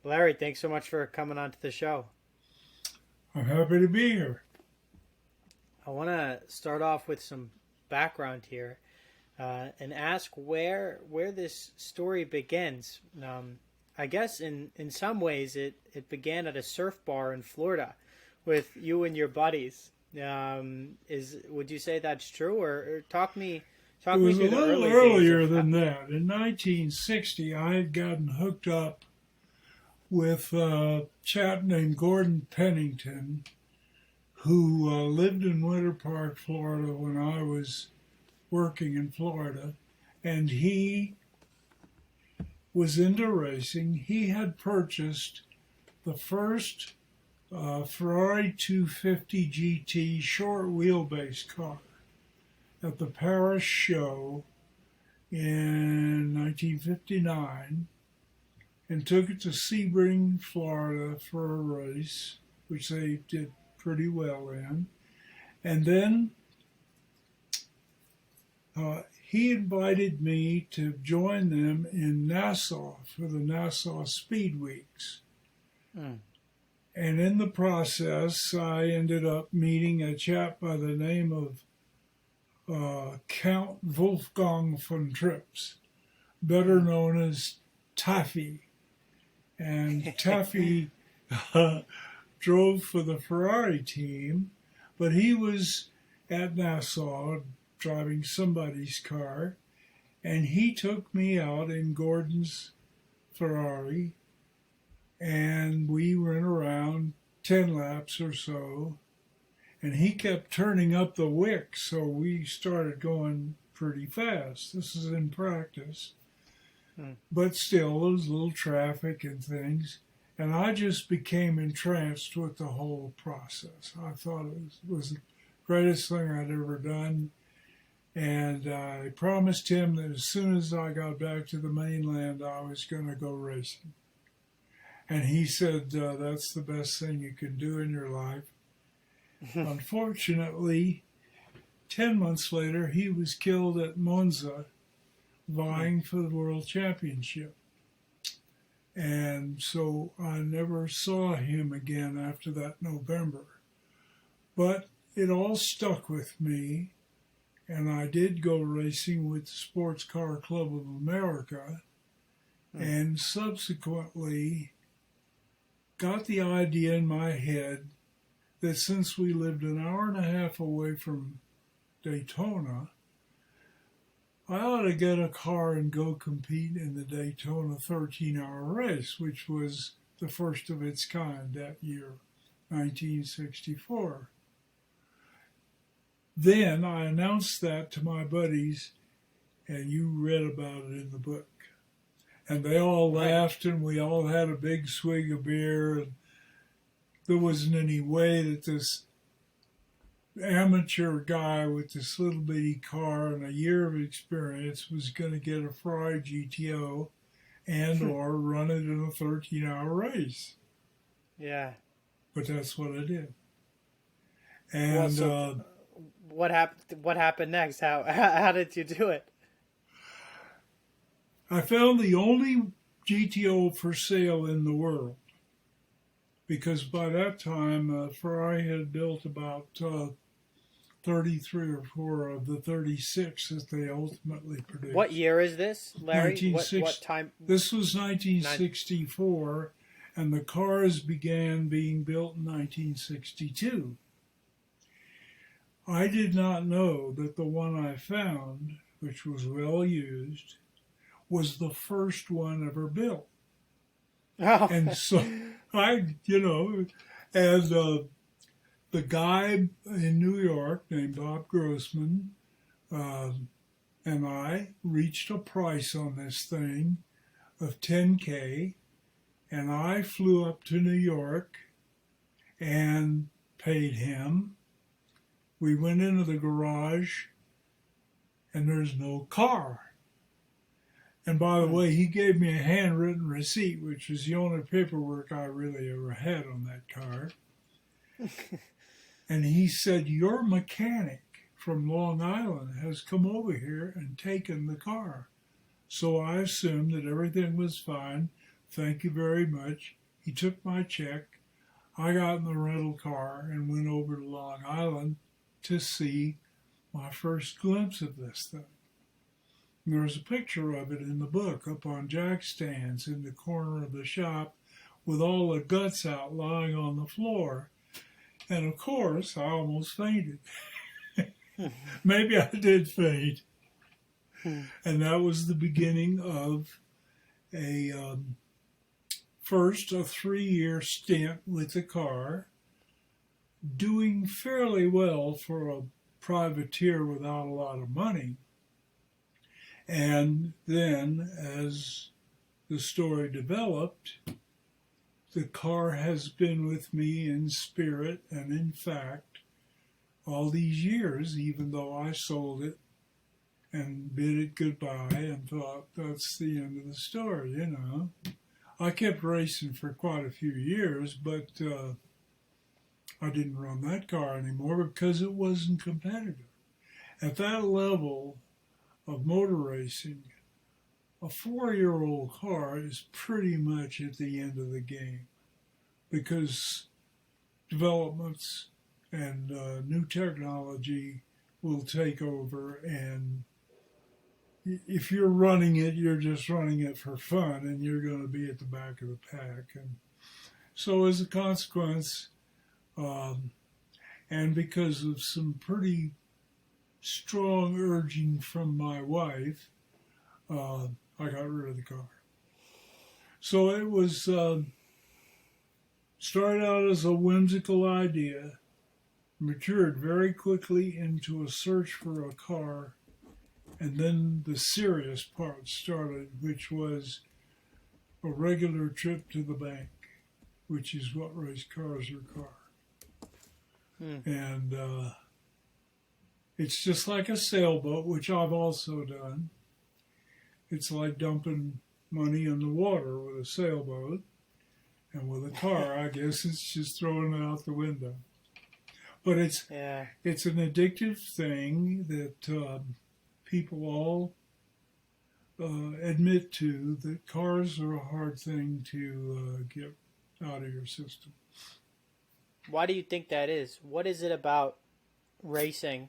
Larry, thanks so much for coming on to the show. I'm happy to be here. I want to start off with some background here and ask where this story begins. I guess in some ways it began at a surf bar in Florida with you and your buddies. Would you say that's true, or It talk me was a through the little early days earlier of than that. In 1960, I had gotten hooked up with a chap named Gordon Pennington, who lived in Winter Park, Florida, when I was working in Florida. And he was into racing. He had purchased the first Ferrari 250 GT short wheelbase car at the Paris show in 1959 and took it to Sebring, Florida for a race, which they did pretty well in. And then he invited me to join them in Nassau for the Nassau Speed Weeks. Mm. And in the process, I ended up meeting a chap by the name of Count Wolfgang von Trips, better known as Taffy. And Taffy drove for the Ferrari team, but he was at Nassau driving somebody's car, and he took me out in Gordon's Ferrari, and we went around 10 laps or so, and he kept turning up the wick, so we started going pretty fast. This is in practice. But still, there was a little traffic and things, and I just became entranced with the whole process. I thought it was the greatest thing I'd ever done, and I promised him that as soon as I got back to the mainland, I was going to go racing. And he said, that's the best thing you can do in your life. Unfortunately, 10 months later, he was killed at Monza, vying for the world championship. And so I never saw him again after that November. But it all stuck with me, and I did go racing with the Sports Car Club of America, and subsequently got the idea in my head that since we lived an hour and a half away from Daytona, I ought to get a car and go compete in the Daytona 13-hour race, which was the first of its kind that year, 1964. Then I announced that to my buddies, and you read about it in the book. And they all laughed, and we all had a big swig of beer, and there wasn't any way that this amateur guy with this little bitty car and a year of experience was going to get a Ferrari GTO and or run it in a 13-hour race. Yeah. But that's what I did. And what happened? What happened next? How did you do it? I found the only GTO for sale in the world, because by that time Ferrari had built about 33 or 4 of the 36 that they ultimately produced. What year is this, Larry? What time? This was 1964, and the cars began being built in 1962. I did not know that the one I found, which was well used, was the first one ever built. Oh. And so and the guy in New York named Bob Grossman and I reached a price on this thing of $10K, and I flew up to New York and paid him. We went into the garage, and there's no car. And by the way, he gave me a handwritten receipt, which is the only paperwork I really ever had on that car. And he said, your mechanic from Long Island has come over here and taken the car. So I assumed that everything was fine, Thank you very much. He took my check. I got in the rental car and went over to Long Island to see my first glimpse of this thing. And there's a picture of it in the book up on jack stands in the corner of the shop with all the guts out lying on the floor. And of course, I almost fainted. Maybe I did faint. And that was the beginning of first a 3-year stint with the car, doing fairly well for a privateer without a lot of money. And then, as the story developed, the car has been with me in spirit and in fact all these years, even though I sold it and bid it goodbye and thought that's the end of the story, you know. I kept racing for quite a few years, but I didn't run that car anymore because it wasn't competitive. At that level of motor racing, a 4-year-old car is pretty much at the end of the game because developments and new technology will take over, and if you're running it, you're just running it for fun, and you're going to be at the back of the pack. And so as a consequence, and because of some pretty strong urging from my wife, I got rid of the car. So it was started out as a whimsical idea, matured very quickly into a search for a car, and then the serious part started, which was a regular trip to the bank, which is what race cars are. And it's just like a sailboat, which I've also done. It's like dumping money in the water with a sailboat. And with a car, I guess it's just throwing it out the window. But it's an addictive thing that people all admit to, that cars are a hard thing to get out of your system. Why do you think that is? What is it about racing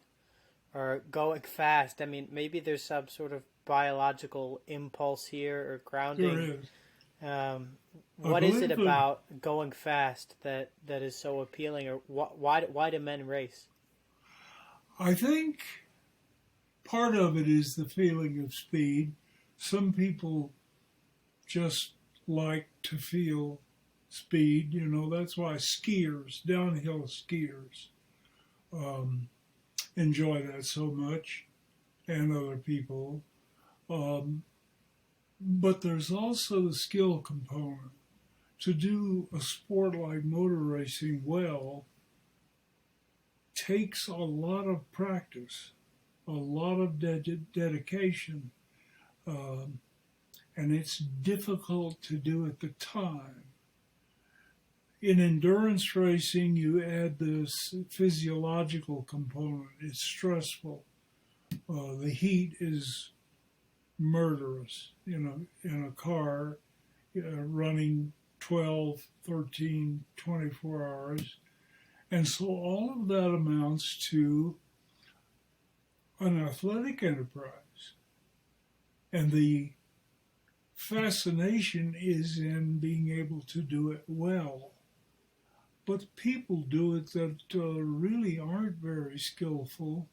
or going fast? I mean, maybe there's some sort of biological impulse here or grounding. There is. What is it about going fast that is so appealing, or why do men race? I think part of it is the feeling of speed. Some people just like to feel speed. You know, that's why skiers, downhill skiers, enjoy that so much, and other people. But there's also the skill component. To do a sport like motor racing well takes a lot of practice, a lot of dedication, and it's difficult to do at the time. In endurance racing, you add this physiological component. It's stressful. The heat is murderous, you know, in a car running 12, 13, 24 hours. And so all of that amounts to an athletic enterprise. And the fascination is in being able to do it well. But people do it that really aren't very skillful,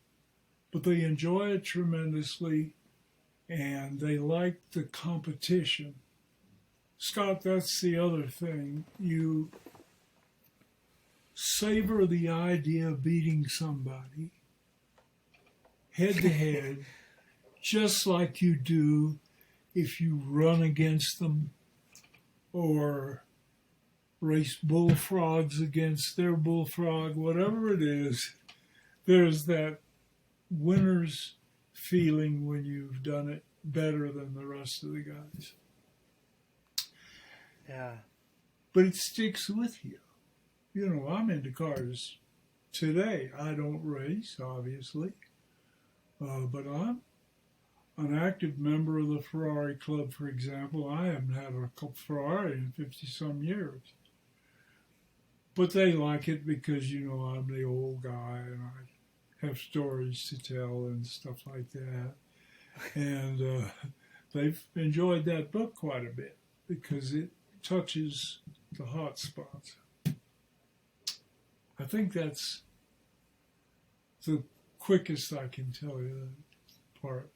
but they enjoy it tremendously, and they like the competition. Scott, that's the other thing. You savor the idea of beating somebody head to head, just like you do if you run against them or race bullfrogs against their bullfrog, whatever it is. There's that winner's feeling when you've done it better than the rest of the guys. Yeah. But it sticks with you. You know, I'm into cars today. I don't race, obviously, but an active member of the Ferrari Club, for example. I haven't had a Ferrari in 50-some years. But they like it because, you know, I'm the old guy and I have stories to tell and stuff like that. And they've enjoyed that book quite a bit because it touches the hot spots. I think that's the quickest I can tell you that part.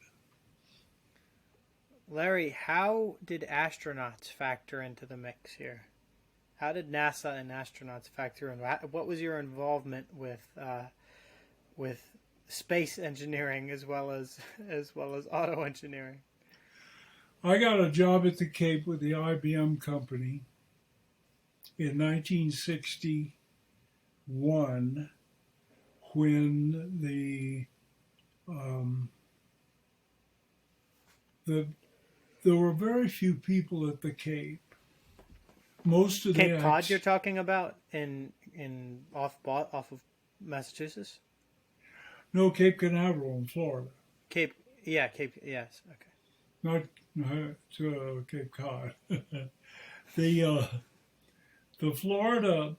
Larry, how did astronauts factor into the mix here? How did NASA and astronauts factor in? What was your involvement with space engineering as well as auto engineering? I got a job at the Cape with the IBM company in 1961 when there were very few people at the Cape. Most of Cape Cod you're talking about in off of Massachusetts? No, Cape Canaveral in Florida. Cape, yes, okay. Not Cape Cod. The Florida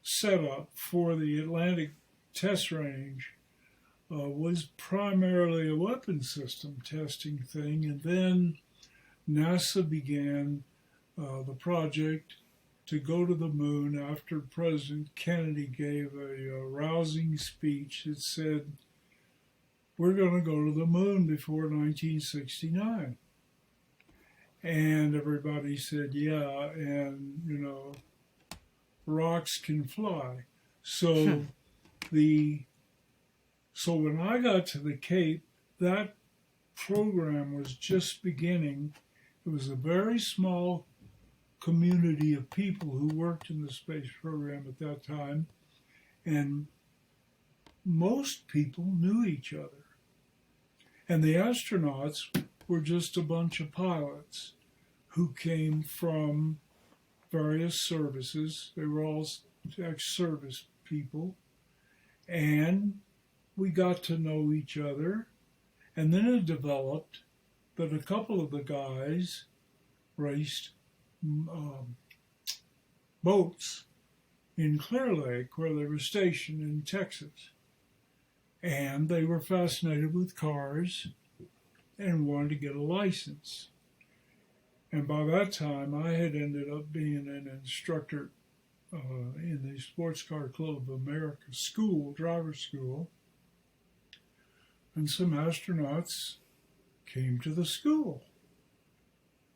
setup for the Atlantic test range was primarily a weapons system testing thing, and then NASA began the project to go to the moon after President Kennedy gave a rousing speech that said, we're going to go to the moon before 1969. And everybody said, yeah, and, you know, rocks can fly. So so when I got to the Cape, that program was just beginning. It was a very small community of people who worked in the space program at that time, and most people knew each other. And the astronauts were just a bunch of pilots who came from various services. They were all ex-service people, and we got to know each other. And then it developed that a couple of the guys raced boats in Clear Lake, where they were stationed in Texas. And they were fascinated with cars and wanted to get a license. And by that time, I had ended up being an instructor in the Sports Car Club of America school, driver school. And some astronauts came to the school.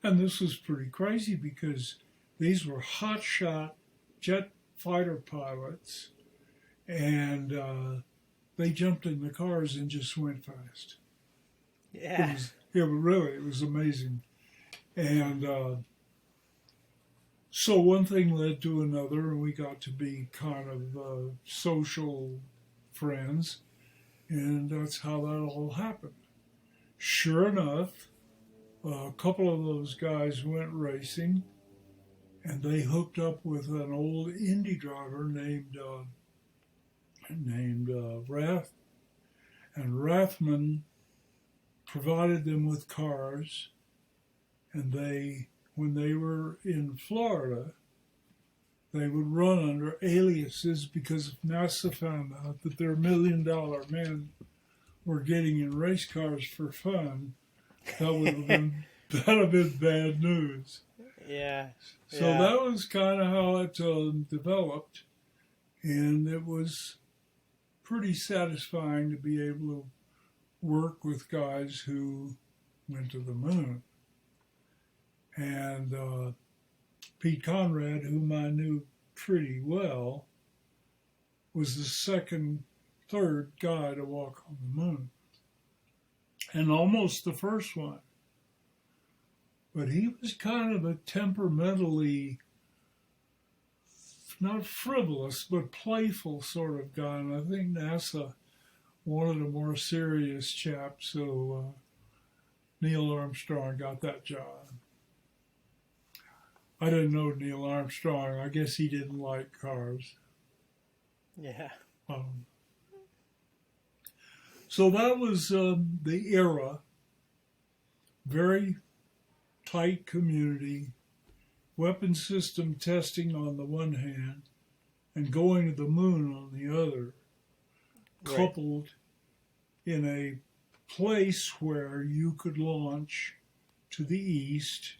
And this was pretty crazy because these were hotshot jet fighter pilots, and they jumped in the cars and just went fast. Yeah. It was amazing. And so one thing led to another, and we got to be kind of social friends, and that's how that all happened. Sure enough, a couple of those guys went racing, and they hooked up with an old Indy driver named Rath, and Rathman provided them with cars, and when they were in Florida, they would run under aliases because if NASA found out that their $1 million men were getting in race cars for fun, that'd have been bad news. Yeah. So that was kind of how it developed, and it was pretty satisfying to be able to work with guys who went to the moon. And Pete Conrad, whom I knew pretty well, was the third guy to walk on the moon, and almost the first one. But he was kind of a temperamentally, not frivolous, but playful sort of guy. And I think NASA wanted a more serious chap, so Neil Armstrong got that job. I didn't know Neil Armstrong. I guess he didn't like cars. Yeah. So that was the era very tight community, weapon system testing on the one hand, and going to the moon on the other, coupled in a place where you could launch to the east,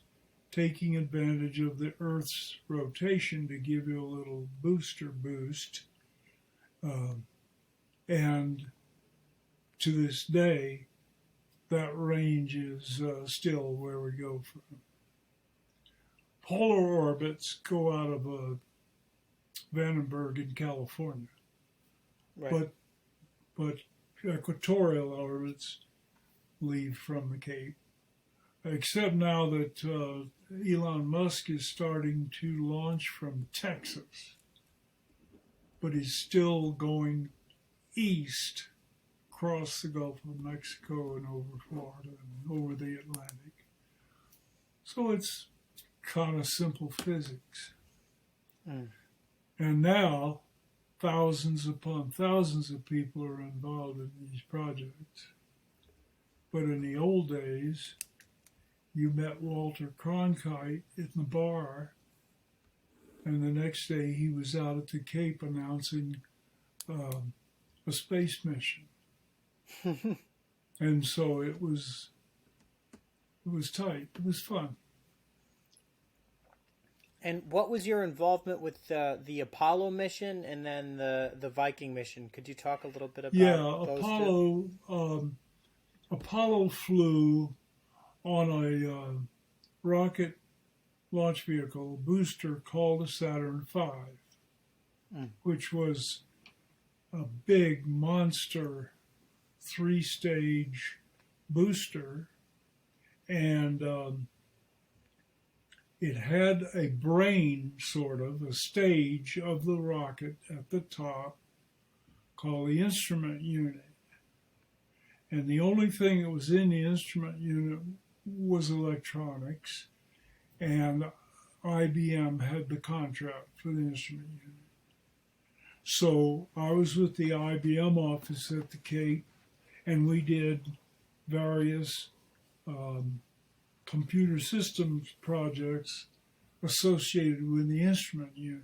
taking advantage of the Earth's rotation to give you a little booster boost. And to this day, that range is still where we go from. Polar orbits go out of Vandenberg in California. Right. But equatorial orbits leave from the Cape. Except now that Elon Musk is starting to launch from Texas. But he's still going east, across the Gulf of Mexico and over Florida and over the Atlantic. So it's kind of simple physics. And now, thousands upon thousands of people are involved in these projects. But in the old days, you met Walter Cronkite in the bar, and the next day he was out at the Cape announcing a space mission. And so it was tight. It was fun. And what was your involvement with the Apollo mission and then the Viking mission? Could you talk a little bit about those two? Apollo flew on a rocket launch vehicle booster called the Saturn V, which was a big monster 3-stage booster, and it had a brain, sort of, a stage of the rocket at the top called the instrument unit. And the only thing that was in the instrument unit was electronics, and IBM had the contract for the instrument unit. So I was with the IBM office at the Cape, and we did various computer systems projects associated with the instrument unit.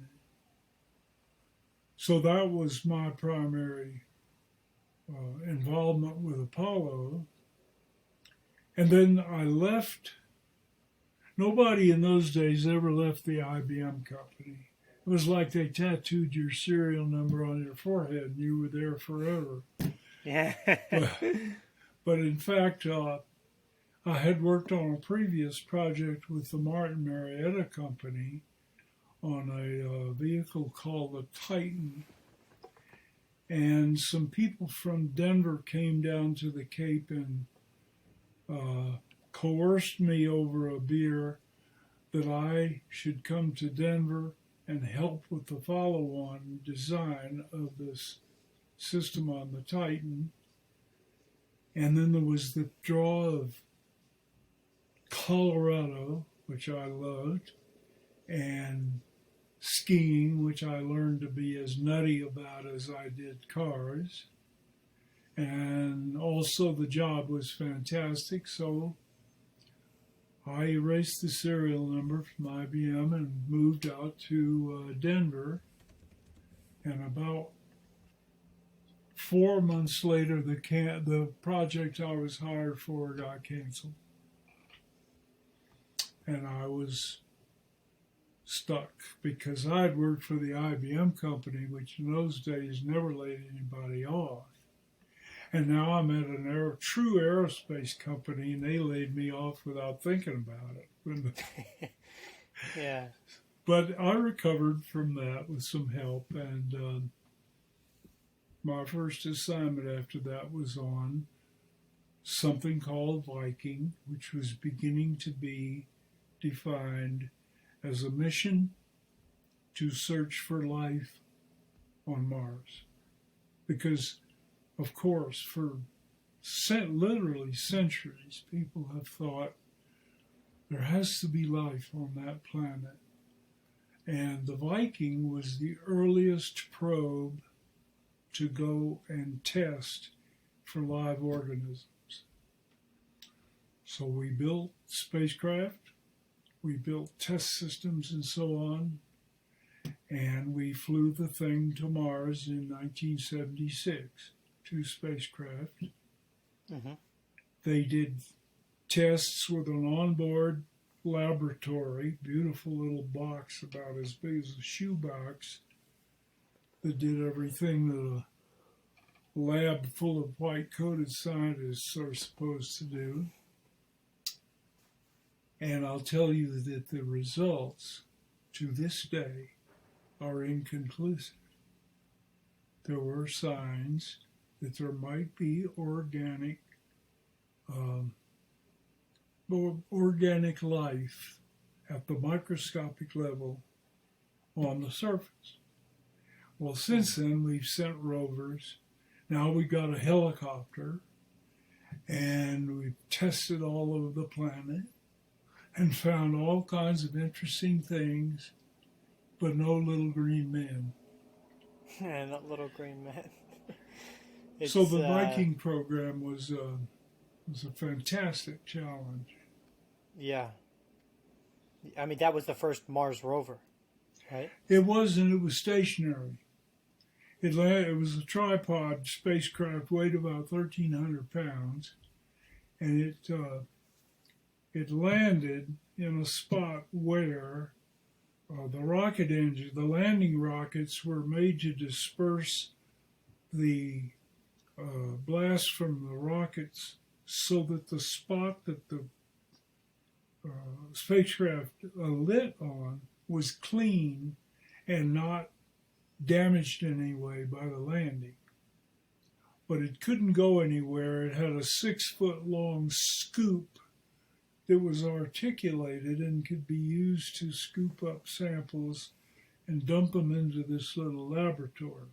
So that was my primary involvement with Apollo. And then I left. Nobody in those days ever left the IBM company. It was like they tattooed your serial number on your forehead and you were there forever. Yeah. But in fact, I had worked on a previous project with the Martin Marietta Company on a vehicle called the Titan. And some people from Denver came down to the Cape and coerced me over a beer that I should come to Denver and help with the follow-on design of this system on the Titan. And then there was the draw of Colorado, which I loved, and skiing, which I learned to be as nutty about as I did cars. And also the job was fantastic, so I erased the serial number from IBM and moved out to Denver. And about 4 months later, the project I was hired for got canceled. And I was stuck because I'd worked for the IBM company, which in those days never laid anybody off. And now I'm at a true aerospace company, and they laid me off without thinking about it. Yeah. But I recovered from that with some help, and my first assignment after that was on something called Viking, which was beginning to be defined as a mission to search for life on Mars. Because, of course, for literally centuries, people have thought there has to be life on that planet. And the Viking was the earliest probe to go and test for live organisms. So we built spacecraft, we built test systems and so on, and we flew the thing to Mars in 1976, 2 spacecraft. Mm-hmm. They did tests with an onboard laboratory, beautiful little box about as big as a shoebox that did everything that a lab full of white-coated scientists are supposed to do. And I'll tell you that the results to this day are inconclusive. There were signs that there might be organic life at the microscopic level on the surface. Well, since then, we've sent rovers. Now we've got a helicopter, and we've tested all over the planet and found all kinds of interesting things, but no little green men. Not little green men. So the Viking program was a fantastic challenge. Yeah. I mean, that was the first Mars rover, right? It was, and it was stationary. It was a tripod spacecraft, weighed about 1,300 pounds, and it landed in a spot where the landing rockets were made to disperse the blast from the rockets so that the spot that the spacecraft lit on was clean and not damaged in any way by the landing. But it couldn't go anywhere. It had a 6-foot long scoop that was articulated and could be used to scoop up samples and dump them into this little laboratory.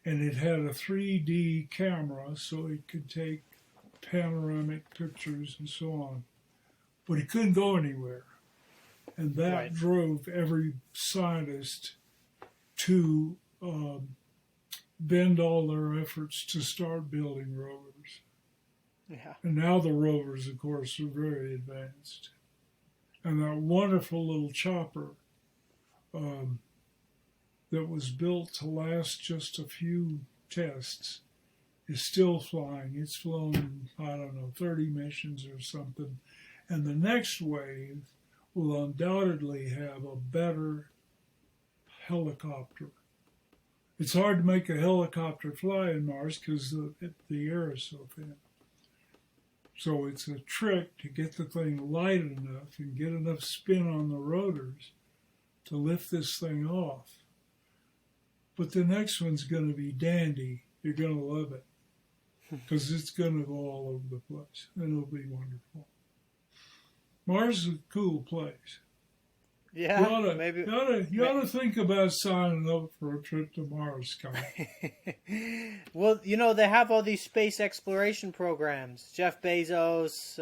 And it had a 3D camera so it could take panoramic pictures and so on. But it couldn't go anywhere. And that drove every scientist to bend all their efforts to start building rovers. Yeah. And now the rovers, of course, are very advanced. And that wonderful little chopper that was built to last just a few tests is still flying. It's flown, 30 missions or something. And the next wave will undoubtedly have a better helicopter. It's hard to make a helicopter fly in Mars because the air is so thin. So it's a trick to get the thing light enough and get enough spin on the rotors to lift this thing off. But the next one's going to be dandy. You're going to love it because it's going to go all over the place, and it'll be wonderful. Mars is a cool place. Yeah, you ought to think about signing up for a trip to Mars, Scott. Well, they have all these space exploration programs. Jeff Bezos,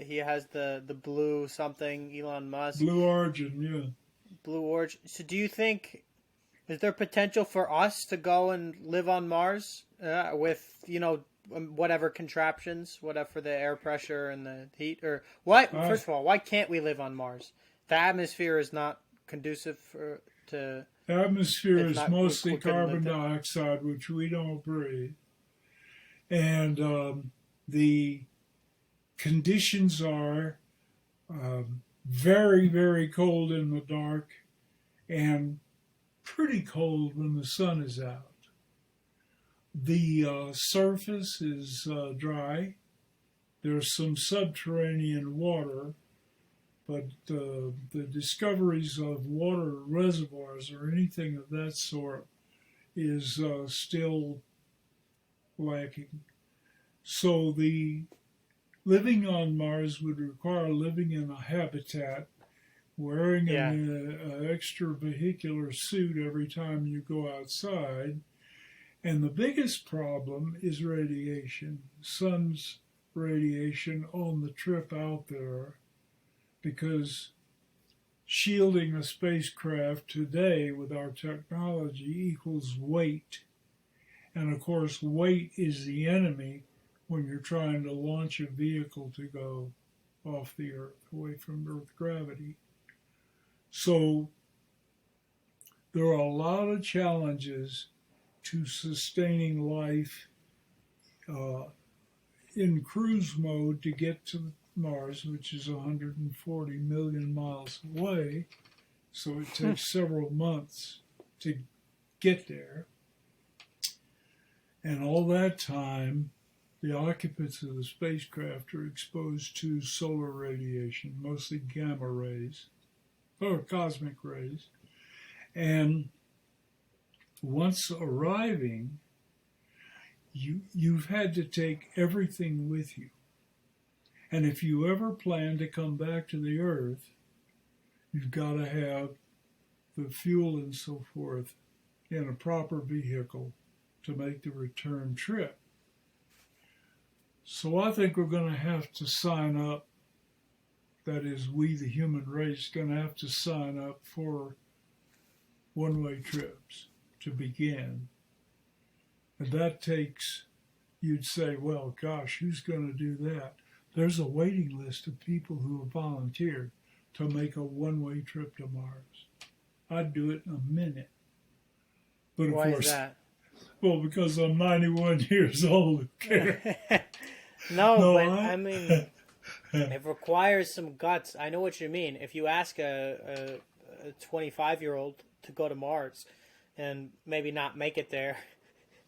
he has the Blue something, Elon Musk. Blue Origin, yeah. Blue Origin. So do you think, is there potential for us to go and live on Mars with, whatever contraptions, whatever for the air pressure and the heat? Or what? First of all, why can't we live on Mars? The atmosphere is not conducive to... The atmosphere is mostly carbon dioxide, which we don't breathe. And the conditions are very, very cold in the dark and pretty cold when the sun is out. The surface is dry. There's some subterranean water, but the discoveries of water reservoirs or anything of that sort is still lacking. So the living on Mars would require living in a habitat, wearing an extravehicular suit every time you go outside. And the biggest problem is radiation, sun's radiation on the trip out there, because shielding a spacecraft today with our technology equals weight. And of course, weight is the enemy when you're trying to launch a vehicle to go off the Earth, away from Earth gravity. So there are a lot of challenges to sustaining life in cruise mode to get to Mars, which is 140 million miles away. So it takes several months to get there. And all that time, the occupants of the spacecraft are exposed to solar radiation, mostly gamma rays, or cosmic rays. And once arriving, you've had to take everything with you. And if you ever plan to come back to the Earth, you've got to have the fuel and so forth in a proper vehicle to make the return trip. So I think we're going to have to sign up, that is, we, the human race, going to have to sign up for one-way trips to begin. And that takes, you'd say, well, gosh, who's going to do that? There's a waiting list of people who have volunteered to make a one-way trip to Mars. I'd do it in a minute. But of Why course, is that? Well, because I'm 91 years old. No, but I mean, it requires some guts. I know what you mean. If you ask a 25-year-old to go to Mars and maybe not make it there,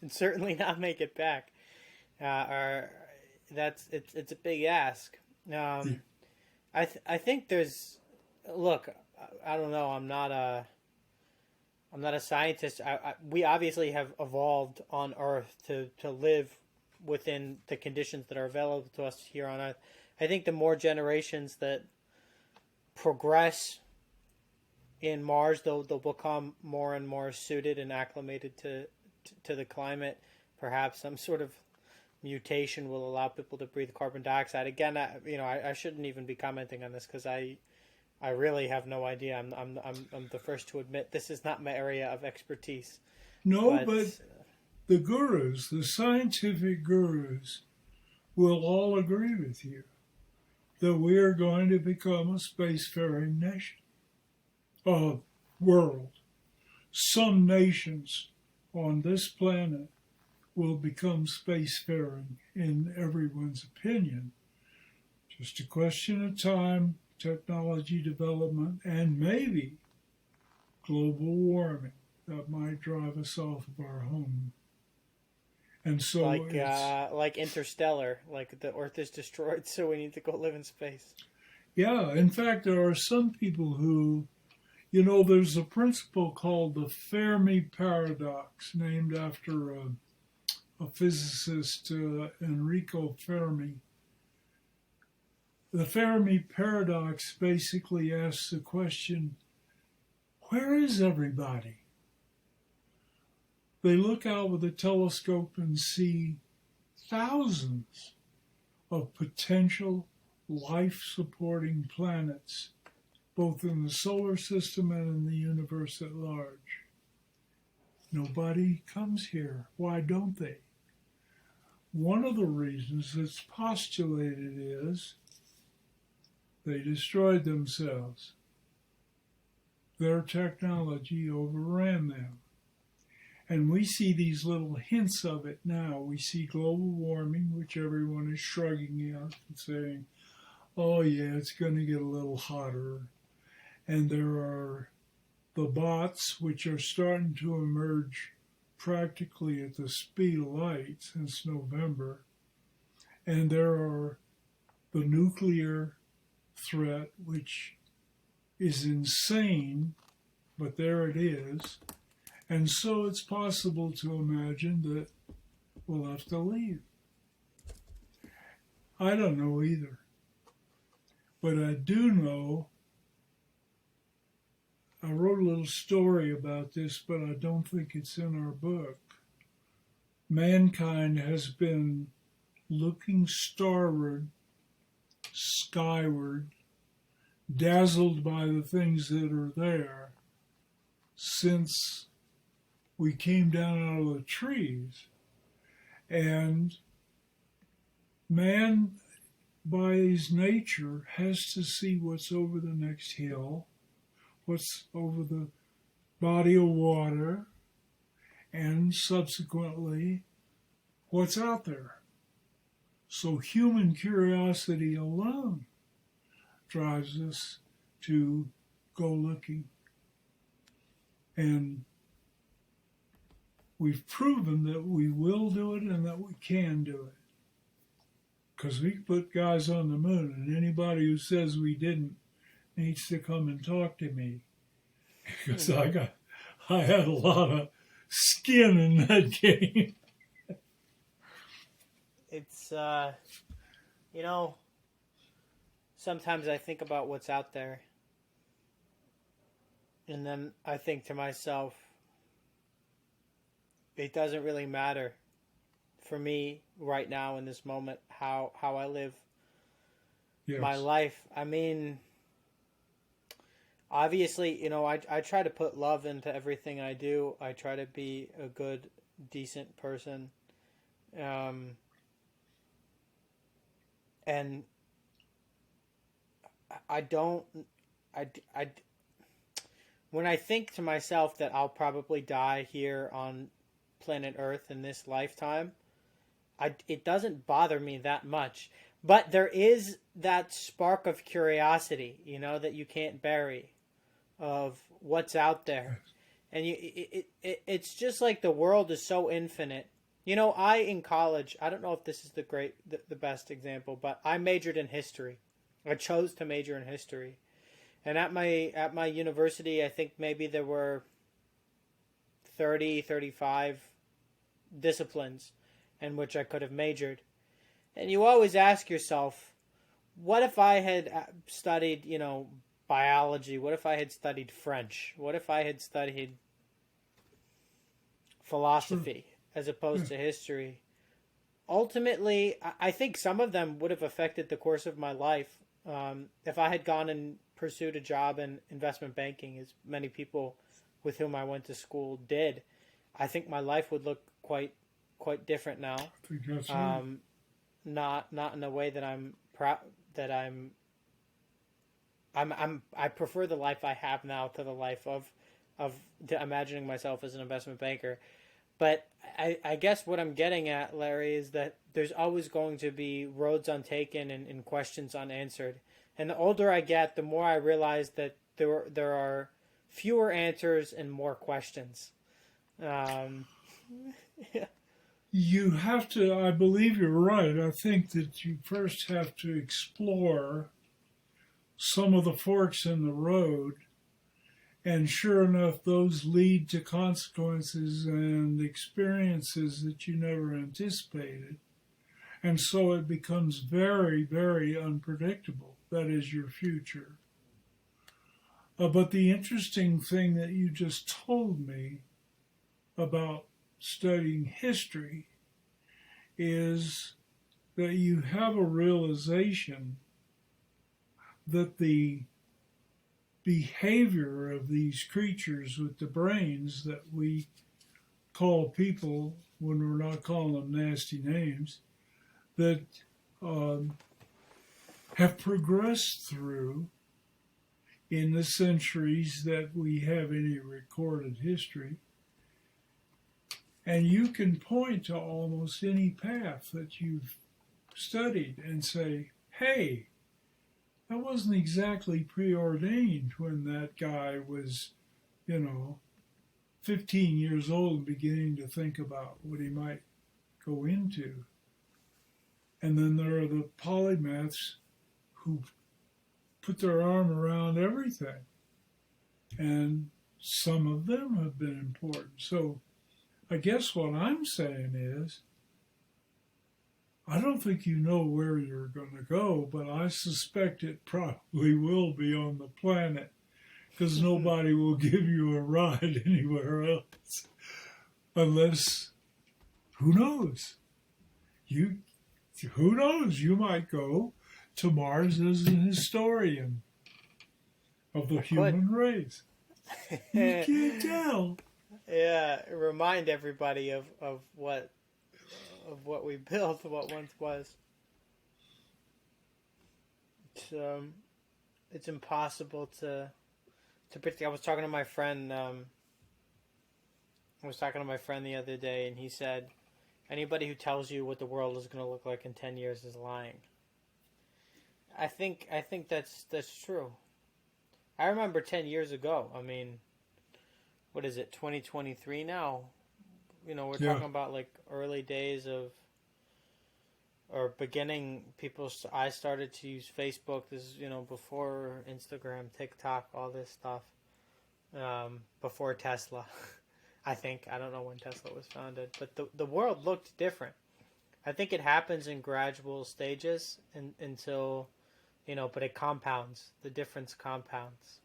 and certainly not make it back, it's a big ask. I think there's, look, I don't know. I'm not a scientist. We obviously have evolved on Earth to live within the conditions that are available to us here on Earth. I think the more generations that progress in Mars, they'll become more and more suited and acclimated to the climate. Perhaps some sort of mutation will allow people to breathe carbon dioxide. Again, I shouldn't even be commenting on this because I really have no idea. I'm the first to admit this is not my area of expertise. No, but the gurus, the scientific gurus, will all agree with you that we are going to become a spacefaring nation, world. Some nations on this planet will become spacefaring in everyone's opinion. Just a question of time, technology development, and maybe global warming that might drive us off of our home. And so like Interstellar, like the Earth is destroyed, so we need to go live in space. Yeah, in fact, there are some people who, there's a principle called the Fermi Paradox, named after a physicist, Enrico Fermi. The Fermi Paradox basically asks the question, where is everybody? They look out with a telescope and see thousands of potential life-supporting planets, both in the solar system and in the universe at large. Nobody comes here. Why don't they? One of the reasons that's postulated is they destroyed themselves. Their technology overran them. And we see these little hints of it now. We see global warming, which everyone is shrugging at and saying, oh yeah, it's going to get a little hotter. And there are the bots, which are starting to emerge practically at the speed of light since November. And there are the nuclear threat, which is insane, but there it is. And so it's possible to imagine that we'll have to leave. I don't know either. But I do know, I wrote a little story about this, but I don't think it's in our book. Mankind has been looking starward, skyward, dazzled by the things that are there since we came down out of the trees. And man, by his nature, has to see what's over the next hill, what's over the body of water, and subsequently what's out there. So human curiosity alone drives us to go looking. And we've proven that we will do it and that we can do it. Because we put guys on the moon, and anybody who says we didn't needs to come and talk to me. Because I had a lot of skin in that game. It's, sometimes I think about what's out there. And then I think to myself, it doesn't really matter for me right now in this moment how I live my life. I mean, obviously, I try to put love into everything I do. I try to be a good, decent person. And when I think to myself that I'll probably die here on planet Earth in this lifetime, it doesn't bother me that much. But there is that spark of curiosity, that you can't bury, of what's out there. And it's just like the world is so infinite. In college, I don't know if this is the best example, but I majored in history. I chose to major in history. And at my university, I think maybe there were 35 disciplines in which I could have majored. And you always ask yourself, what if I had studied, biology? What if I had studied French? What if I had studied philosophy as opposed to history? Ultimately, I think some of them would have affected the course of my life. If I had gone and pursued a job in investment banking, as many people with whom I went to school did, I think my life would look quite different now. I think that's right. Not in a way that I'm proud that I prefer the life I have now to the life of imagining myself as an investment banker. But I guess what I'm getting at, Larry, is that there's always going to be roads untaken and questions unanswered. And the older I get, the more I realize that there are fewer answers and more questions. Yeah. You have to, I believe you're right. I think that you first have to explore some of the forks in the road. And sure enough, those lead to consequences and experiences that you never anticipated. And so it becomes very, very unpredictable. That is your future. But the interesting thing that you just told me about studying history is that you have a realization that the behavior of these creatures with the brains that we call people when we're not calling them nasty names, that have progressed through in the centuries that we have any recorded history. And you can point to almost any path that you've studied and say, hey, that wasn't exactly preordained when that guy was, 15 years old and beginning to think about what he might go into. And then there are the polymaths who put their arm around everything. And some of them have been important. So I guess what I'm saying is, I don't think you know where you're going to go, but I suspect it probably will be on the planet because nobody will give you a ride anywhere else unless, who knows? Who knows? You might go to Mars as an historian of the human race. You can't tell. Yeah, remind everybody of what we built, what once was. it's impossible to predict. I was talking to my friend. I was talking to my friend the other day, and he said, "Anybody who tells you what the world is going to look like in 10 years is lying." I think that's true. I remember 10 years ago. I mean, what is it? 2023 now. You know, we're talking about like early days of, or beginning. I started to use Facebook. This is, before Instagram, TikTok, all this stuff. Before Tesla. I think. I don't know when Tesla was founded, but the world looked different. I think it happens in gradual stages until, but it compounds. The difference compounds.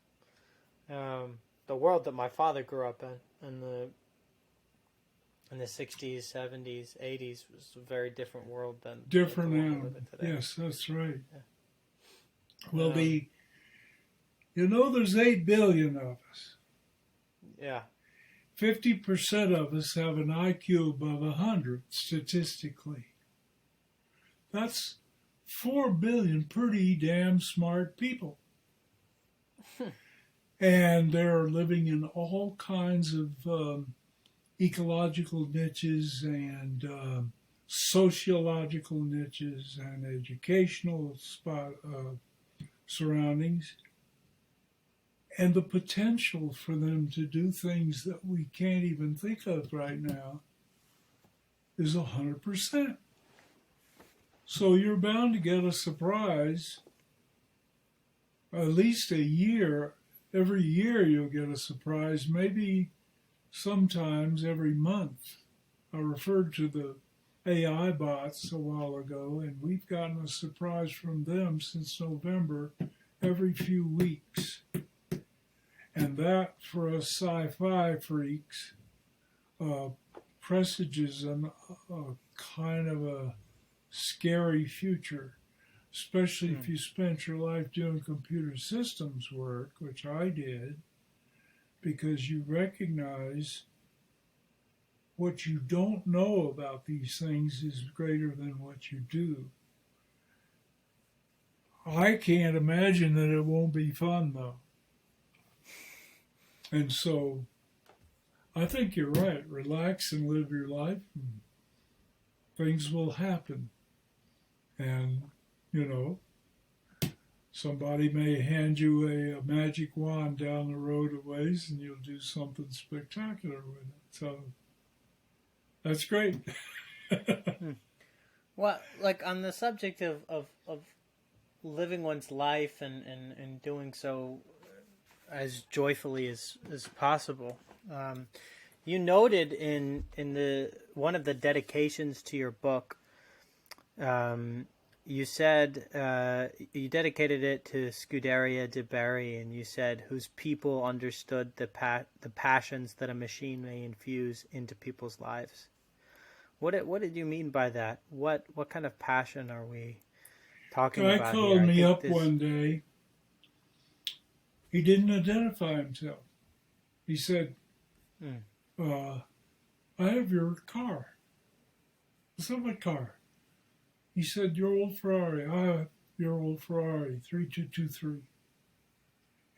The world that my father grew up in the 60s, 70s, 80s was a very different world than different the now. we live in today. Yes, that's right. Yeah. Well, there's 8 billion of us. Yeah. 50% of us have an IQ above 100 statistically. That's 4 billion pretty damn smart people. And they're living in all kinds of ecological niches and sociological niches and educational surroundings. And the potential for them to do things that we can't even think of right now is 100%. So you're bound to get a surprise at least a year. Every year you'll get a surprise, maybe sometimes every month. I referred to the AI bots a while ago, and we've gotten a surprise from them since November every few weeks. And that, for us sci-fi freaks, presages a kind of a scary future, especially if you spent your life doing computer systems work, which I did, because you recognize what you don't know about these things is greater than what you do. I can't imagine that it won't be fun, though. And so I think you're right. Relax and live your life. And things will happen. And, somebody may hand you a magic wand down the road a ways and you'll do something spectacular with it. So that's great. Well, like on the subject of living one's life and doing so as joyfully as possible. You noted in the one of the dedications to your book, you said you dedicated it to Scuderia de Barry, and you said whose people understood the passions that a machine may infuse into people's lives. What did you mean by that? What kind of passion are we talking about here? Guy called me up one day. He didn't identify himself. He said, I have your car. I said, what car? He said, your old Ferrari. I have your old Ferrari, 3223.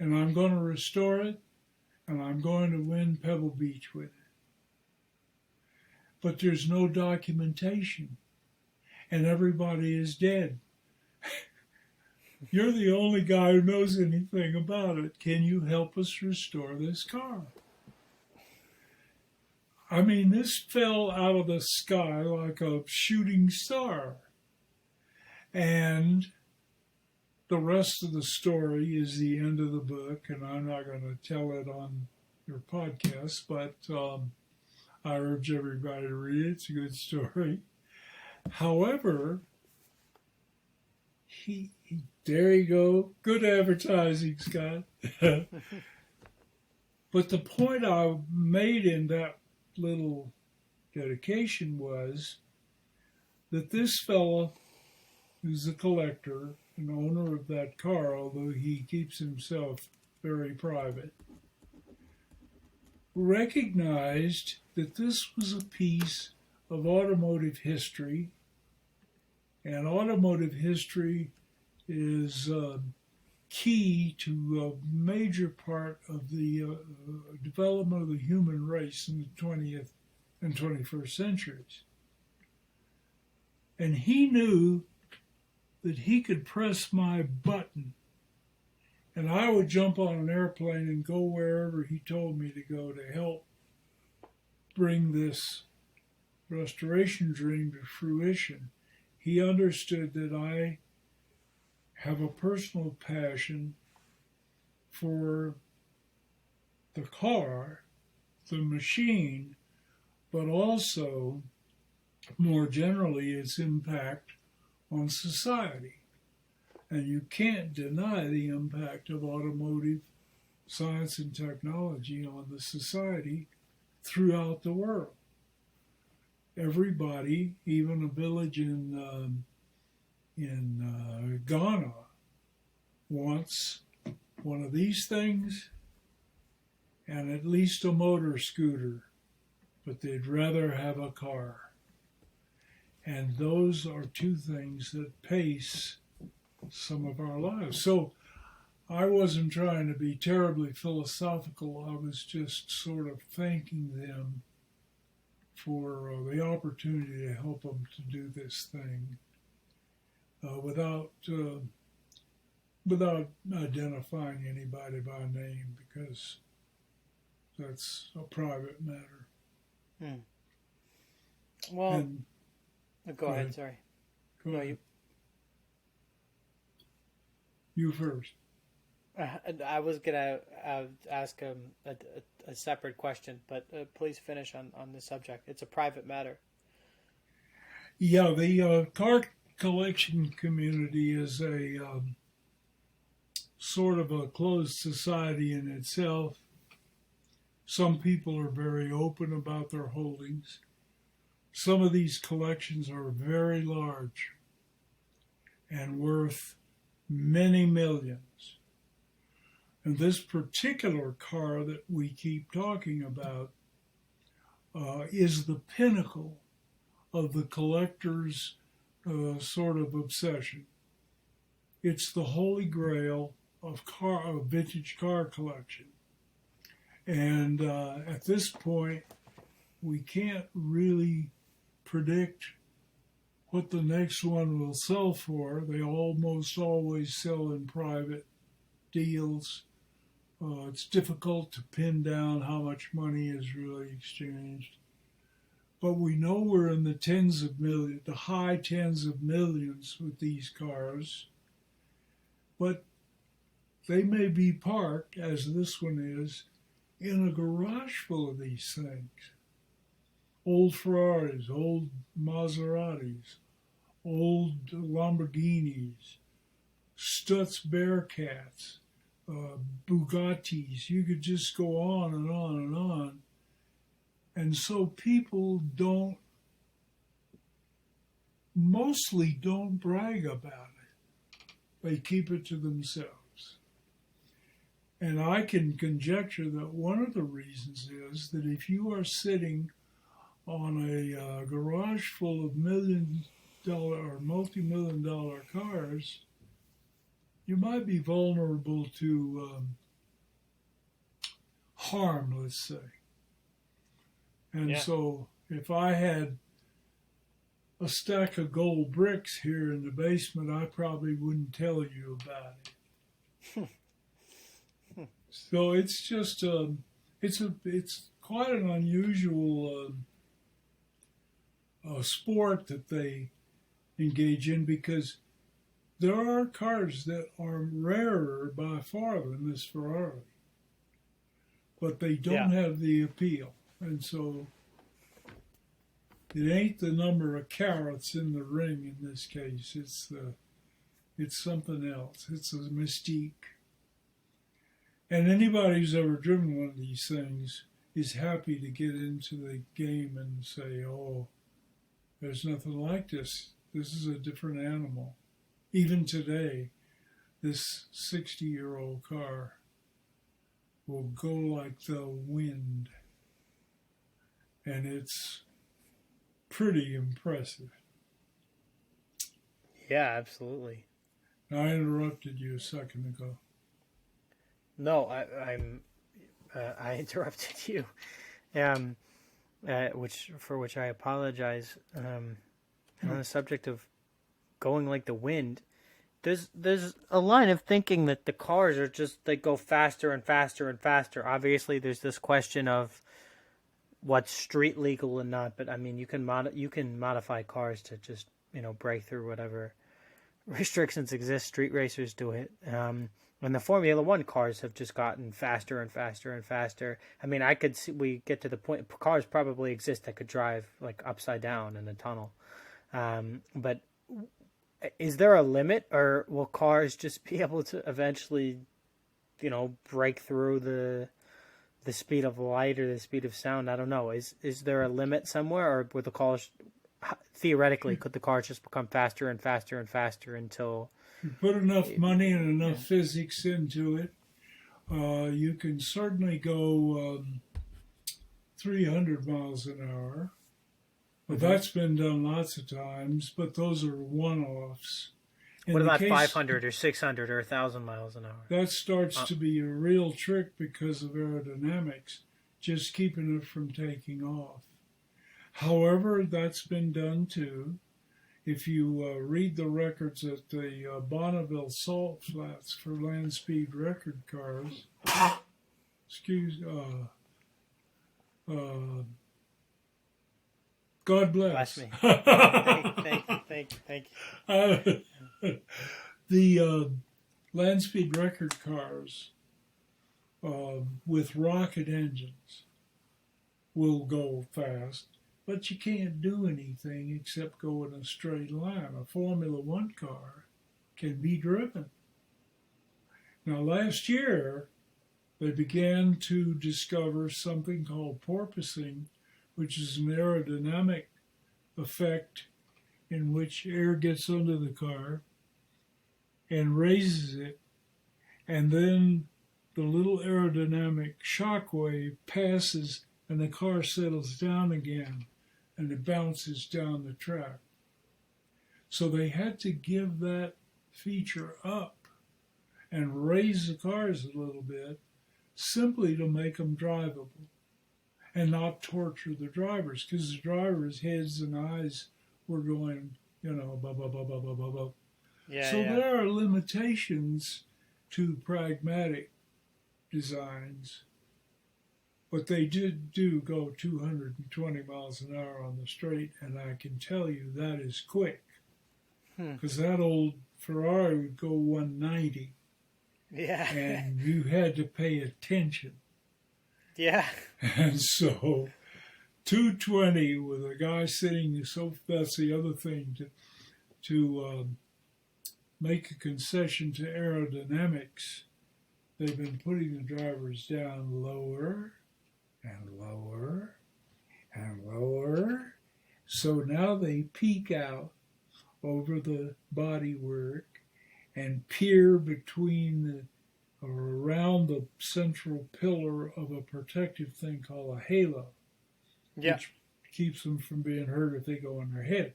And I'm going to restore it, and I'm going to win Pebble Beach with it. But there's no documentation, and everybody is dead. You're the only guy who knows anything about it. Can you help us restore this car? I mean, this fell out of the sky like a shooting star. And the rest of the story is the end of the book, and I'm not going to tell it on your podcast, but I urge everybody to read it. It's a good story. However, there you go. Good advertising, Scott. But the point I made in that little dedication was that this fellow, who's a collector and owner of that car, although he keeps himself very private, recognized that this was a piece of automotive history, and automotive history is key to a major part of the development of the human race in the 20th and 21st centuries. And he knew that he could press my button and I would jump on an airplane and go wherever he told me to go to help bring this restoration dream to fruition. He understood that I have a personal passion for the car, the machine, but also, more generally, its impact on society. And you can't deny the impact of automotive science and technology on the society throughout the world. Everybody, even a village in Ghana, wants one of these things and at least a motor scooter, but they'd rather have a car. And those are two things that pace some of our lives. So I wasn't trying to be terribly philosophical. I was just sort of thanking them for the opportunity to help them to do this thing without identifying anybody by name, because that's a private matter. Well, and, go ahead. Sorry. Go no, ahead. You first. I was gonna ask a separate question, but please finish on the subject. It's a private matter. Yeah, the car collection community is a sort of a closed society in itself. Some people are very open about their holdings. Some of these collections are very large and worth many millions. And this particular car that we keep talking about is the pinnacle of the collector's sort of obsession. It's the holy grail of vintage car collection. And at this point, we can't really predict what the next one will sell for. They almost always sell in private deals. It's difficult to pin down how much money is really exchanged. But we know we're in the tens of millions, the high tens of millions with these cars. But they may be parked, as this one is, in a garage full of these things. Old Ferraris, old Maseratis, old Lamborghinis, Stutz Bearcats, Bugattis. You could just go on and on and on. And so people mostly don't brag about it. They keep it to themselves. And I can conjecture that one of the reasons is that if you are sitting on a garage full of million-dollar or multi-million-dollar cars, you might be vulnerable to harm, let's say. And so if I had a stack of gold bricks here in the basement, I probably wouldn't tell you about it. So it's just it's quite an unusual sport that they engage in, because there are cars that are rarer by far than this Ferrari, but they don't have the appeal. And so it ain't the number of carats in the ring in this case. It's something else. It's a mystique. And anybody who's ever driven one of these things is happy to get into the game and say, oh, there's nothing like this. This is a different animal. Even today, this 60-year-old car will go like the wind. And it's pretty impressive. Yeah, absolutely. I interrupted you a second ago. No, I interrupted you, which I apologize. And on the subject of going like the wind, there's a line of thinking that the cars are just, they go faster and faster and faster. Obviously, there's this question of what's street legal and not, but I mean, you can modify cars to just, break through whatever restrictions exist. Street racers do it. And the Formula One cars have just gotten faster and faster and faster. I mean, I could see we get to the point cars probably exist that could drive like upside down in a tunnel. But is there a limit, or will cars just be able to eventually, break through the speed of light or the speed of sound? I don't know. Is there a limit somewhere, or would the cars theoretically could the cars just become faster and faster and faster until you put enough money and enough physics into it, you can certainly go 300 miles an hour. But that's been done lots of times, but those are one-offs. What about 500 or 600 or 1,000 miles an hour? That starts to be a real trick because of aerodynamics, just keeping it from taking off. However, that's been done too. If you read the records at the Bonneville Salt Flats for land speed record cars, God bless. Bless me. Thank you. The land speed record cars with rocket engines will go fast, but you can't do anything except go in a straight line. A Formula One car can be driven. Now, last year, they began to discover something called porpoising, which is an aerodynamic effect in which air gets under the car and raises it, and then the little aerodynamic shock wave passes and the car settles down again and it bounces down the track. So they had to give that feature up and raise the cars a little bit simply to make them drivable and not torture the drivers, because the drivers' heads and eyes were going, blah, blah, blah, blah, blah, blah, blah. So there are limitations to pragmatic designs, but they do go 220 miles an hour on the straight, and I can tell you that is quick, because that old Ferrari would go 190. Yeah. And you had to pay attention. Yeah. And so 220 with a guy sitting, so that's the other thing, to make a concession to aerodynamics. They've been putting the drivers down lower and lower and lower. So now they peek out over the bodywork and peer between or around the central pillar of a protective thing called a halo, which keeps them from being hurt if they go on their head.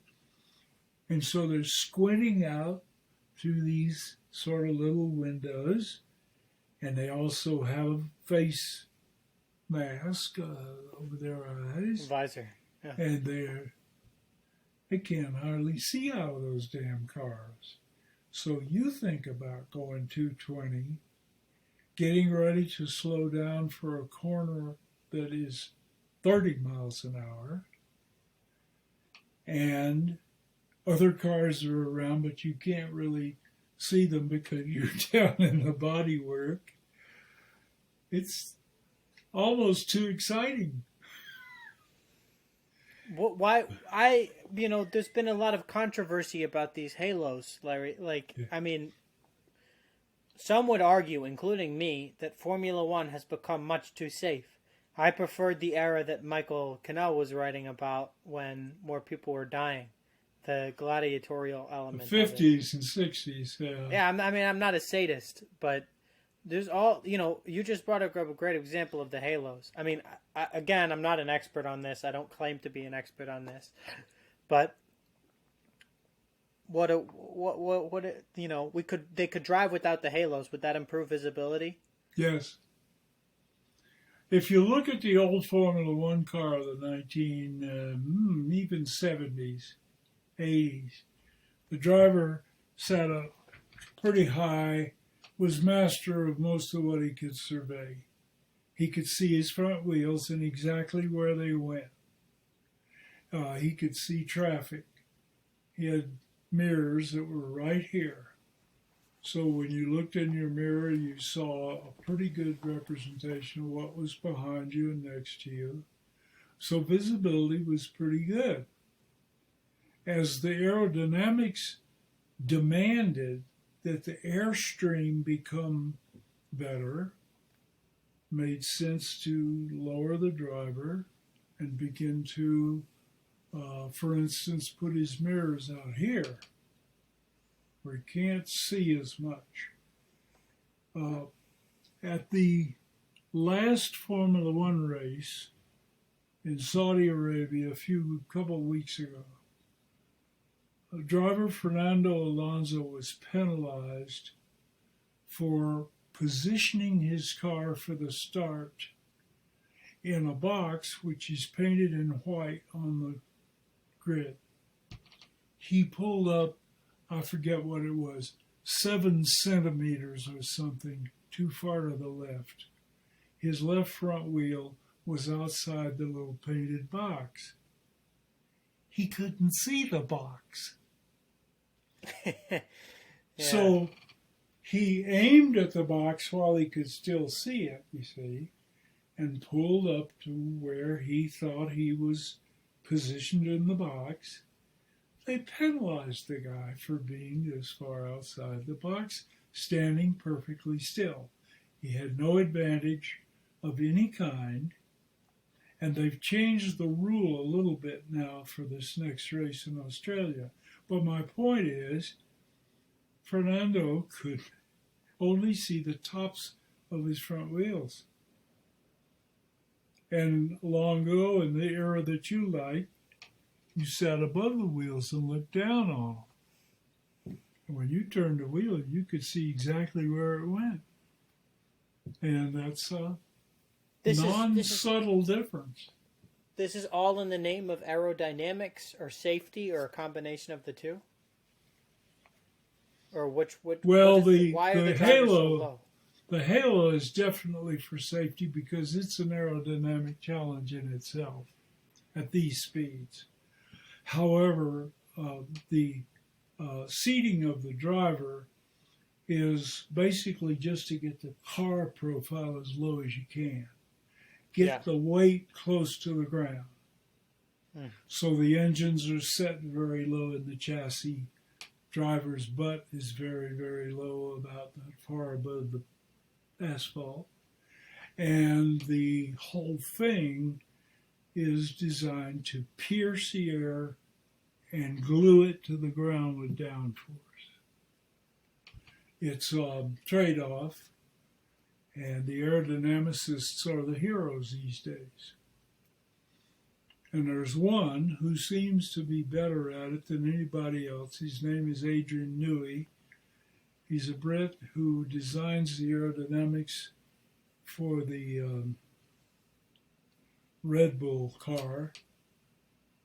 And so they're squinting out through these sort of little windows, and they also have face mask over their eyes. Visor. Yeah. And they can't hardly see out of those damn cars. So you think about going 220, getting ready to slow down for a corner that is 30 miles an hour, and other cars are around, but you can't really see them because you're down in the bodywork. It's almost too exciting. Why there's been a lot of controversy about these halos, Larry. I mean, some would argue, including me, that Formula One has become much too safe. I preferred the era that Michael Cannell was writing about when more people were dying, the gladiatorial element. The 50s and 60s. Yeah, I'm not a sadist, but there's you just brought up a great example of the halos. I mean, again, I'm not an expert on this. I don't claim to be an expert on this. But they could drive without the halos. Would that improve visibility? Yes. If you look at the old Formula One car of the even 70s, 80s, the driver sat up pretty high, was master of most of what he could survey. He could see his front wheels and exactly where they went. He could see traffic. He had mirrors that were right here. So when you looked in your mirror, you saw a pretty good representation of what was behind you and next to you. So visibility was pretty good. As the aerodynamics demanded that the airstream become better, made sense to lower the driver and begin to, for instance, put his mirrors out here where he can't see as much. At the last Formula One race in Saudi Arabia a couple of weeks ago, driver Fernando Alonso was penalized for positioning his car for the start in a box which is painted in white on the grid. He pulled up, I forget what it was, 7 centimeters or something too far to the left. His left front wheel was outside the little painted box. He couldn't see the box. Yeah. So he aimed at the box while he could still see it, you see, and pulled up to where he thought he was positioned in the box. They penalized the guy for being this far outside the box, standing perfectly still. He had no advantage of any kind, and they've changed the rule a little bit now for this next race in Australia. But my point is, Fernando could only see the tops of his front wheels. And long ago, in the era that you like, you sat above the wheels and looked down on them. And when you turned the wheel, you could see exactly where it went. And that's a non-subtle difference. This is all in the name of aerodynamics or safety or a combination of the two? Or why are the drivers so low? The halo is definitely for safety because it's an aerodynamic challenge in itself at these speeds. However, the seating of the driver is basically just to get the car profile as low as you can. Get the weight close to the ground. So the engines are set very low in the chassis. Driver's butt is very, very low, about that far above the asphalt. And the whole thing is designed to pierce the air and glue it to the ground with downforce. It's a trade-off, and the aerodynamicists are the heroes these days. And there's one who seems to be better at it than anybody else. His name is Adrian Newey. He's a Brit who designs the aerodynamics for the Red Bull car.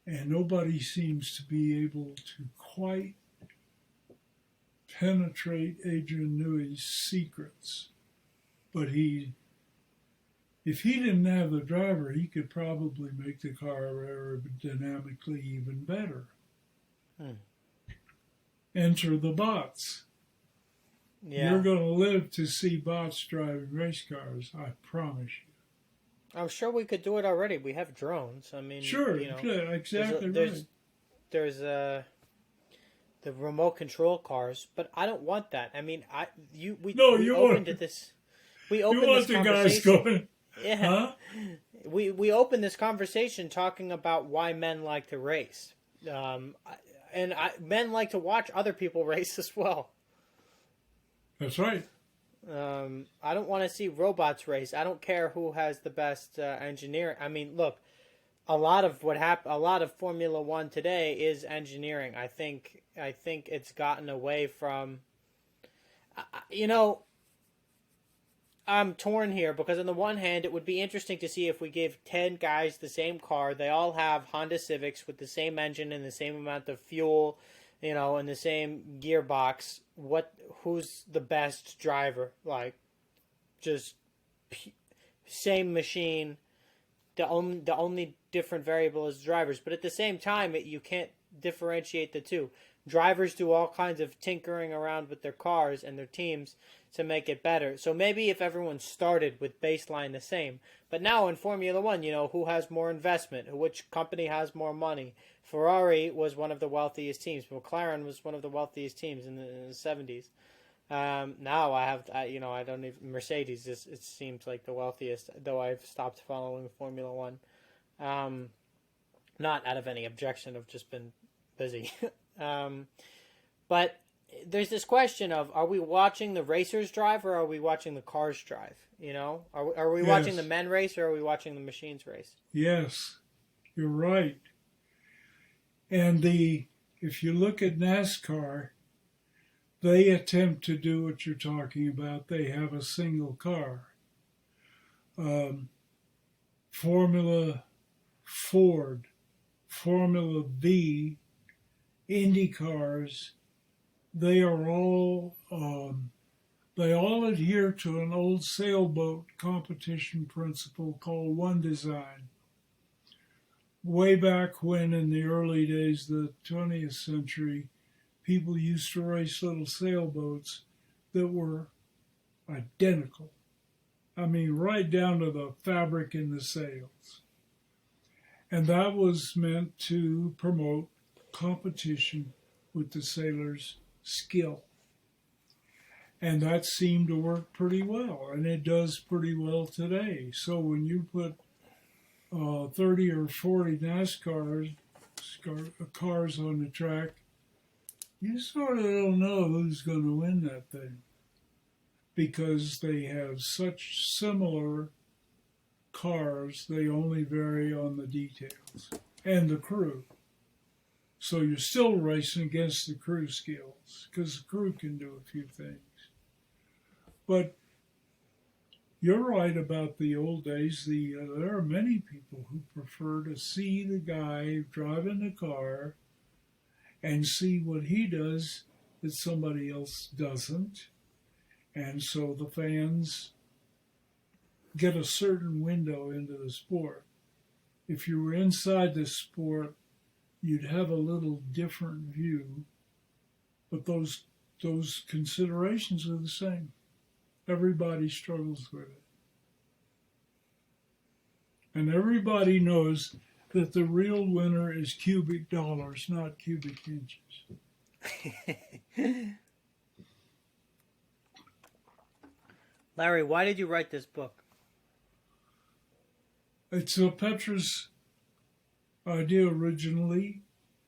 And nobody seems to be able to quite penetrate Adrian Newey's secrets. But if he didn't have the driver, he could probably make the car aerodynamically even better. Enter the bots. Yeah. You're going to live to see bots driving race cars, I promise you. I'm sure we could do it already. We have drones. I mean, sure, yeah, exactly right. There's the remote control cars, but I don't want that. I mean, we opened this. We opened this conversation. Guys going, yeah. Huh? We opened this conversation talking about why men like to race, men like to watch other people race as well. That's right. I don't want to see robots race. I don't care who has the best engineering. I mean, look, a lot of a lot of Formula One today is engineering. I think it's gotten away from, you know, I'm torn here because on the one hand, it would be interesting to see if we give 10 guys the same car. They all have Honda Civics with the same engine and the same amount of fuel, you know, and the same gearbox. Who's the best driver? Like, just same machine. The only different variable is drivers. But at the same time, you can't differentiate the two. Drivers do all kinds of tinkering around with their cars and their teams to make it better. So maybe if everyone started with baseline the same. But now in Formula One, you know, who has more investment? Which company has more money? Ferrari was one of the wealthiest teams. McLaren was one of the wealthiest teams in the 70s. Now I don't even, Mercedes it seems like the wealthiest, though I've stopped following Formula One. Not out of any objection, I've just been busy. But there's this question of, are we watching the racers drive or are we watching the cars drive? You know, are we watching the men race or are we watching the machines race? Yes, you're right. And if you look at NASCAR, they attempt to do what you're talking about. They have a single car. Formula Ford, Formula V, Indy cars, they all adhere to an old sailboat competition principle called one design. Way back when, in the early days of the 20th century, people used to race little sailboats that were identical. I mean, right down to the fabric in the sails. And that was meant to promote competition with the sailors' skill. And that seemed to work pretty well, and it does pretty well today. So when you put 30 or 40 NASCAR cars on the track, you sort of don't know who's going to win that thing because they have such similar cars, they only vary on the details and the crew. So you're still racing against the crew skills because the crew can do a few things. But you're right about the old days. There are many people who prefer to see the guy driving the car and see what he does that somebody else doesn't. And so the fans get a certain window into the sport. If you were inside the sport, you'd have a little different view, but those considerations are the same. Everybody struggles with it. And everybody knows that the real winner is cubic dollars, not cubic inches. Larry, why did you write this book? It's Petra's idea originally.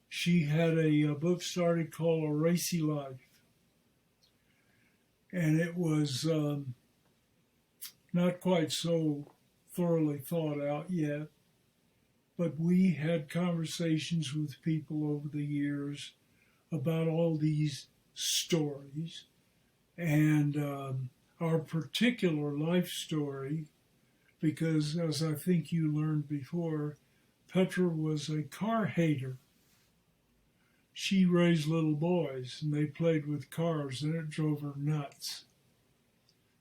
She had a book started called A Racy Life. And it was not quite so thoroughly thought out yet. But we had conversations with people over the years about all these stories. And our particular life story, because as I think you learned before, Petra was a car hater. She raised little boys and they played with cars and it drove her nuts.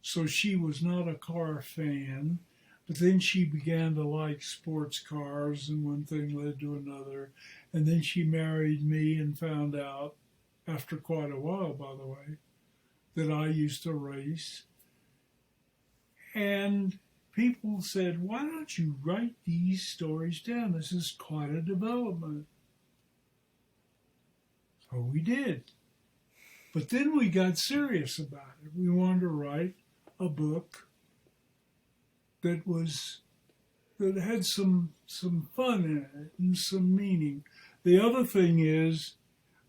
So she was not a car fan, but then she began to like sports cars and one thing led to another. And then she married me and found out, after quite a while by the way, that I used to race. And people said, why don't you write these stories down? This is quite a development. So we did. But then we got serious about it. We wanted to write a book that had some fun in it and some meaning. The other thing is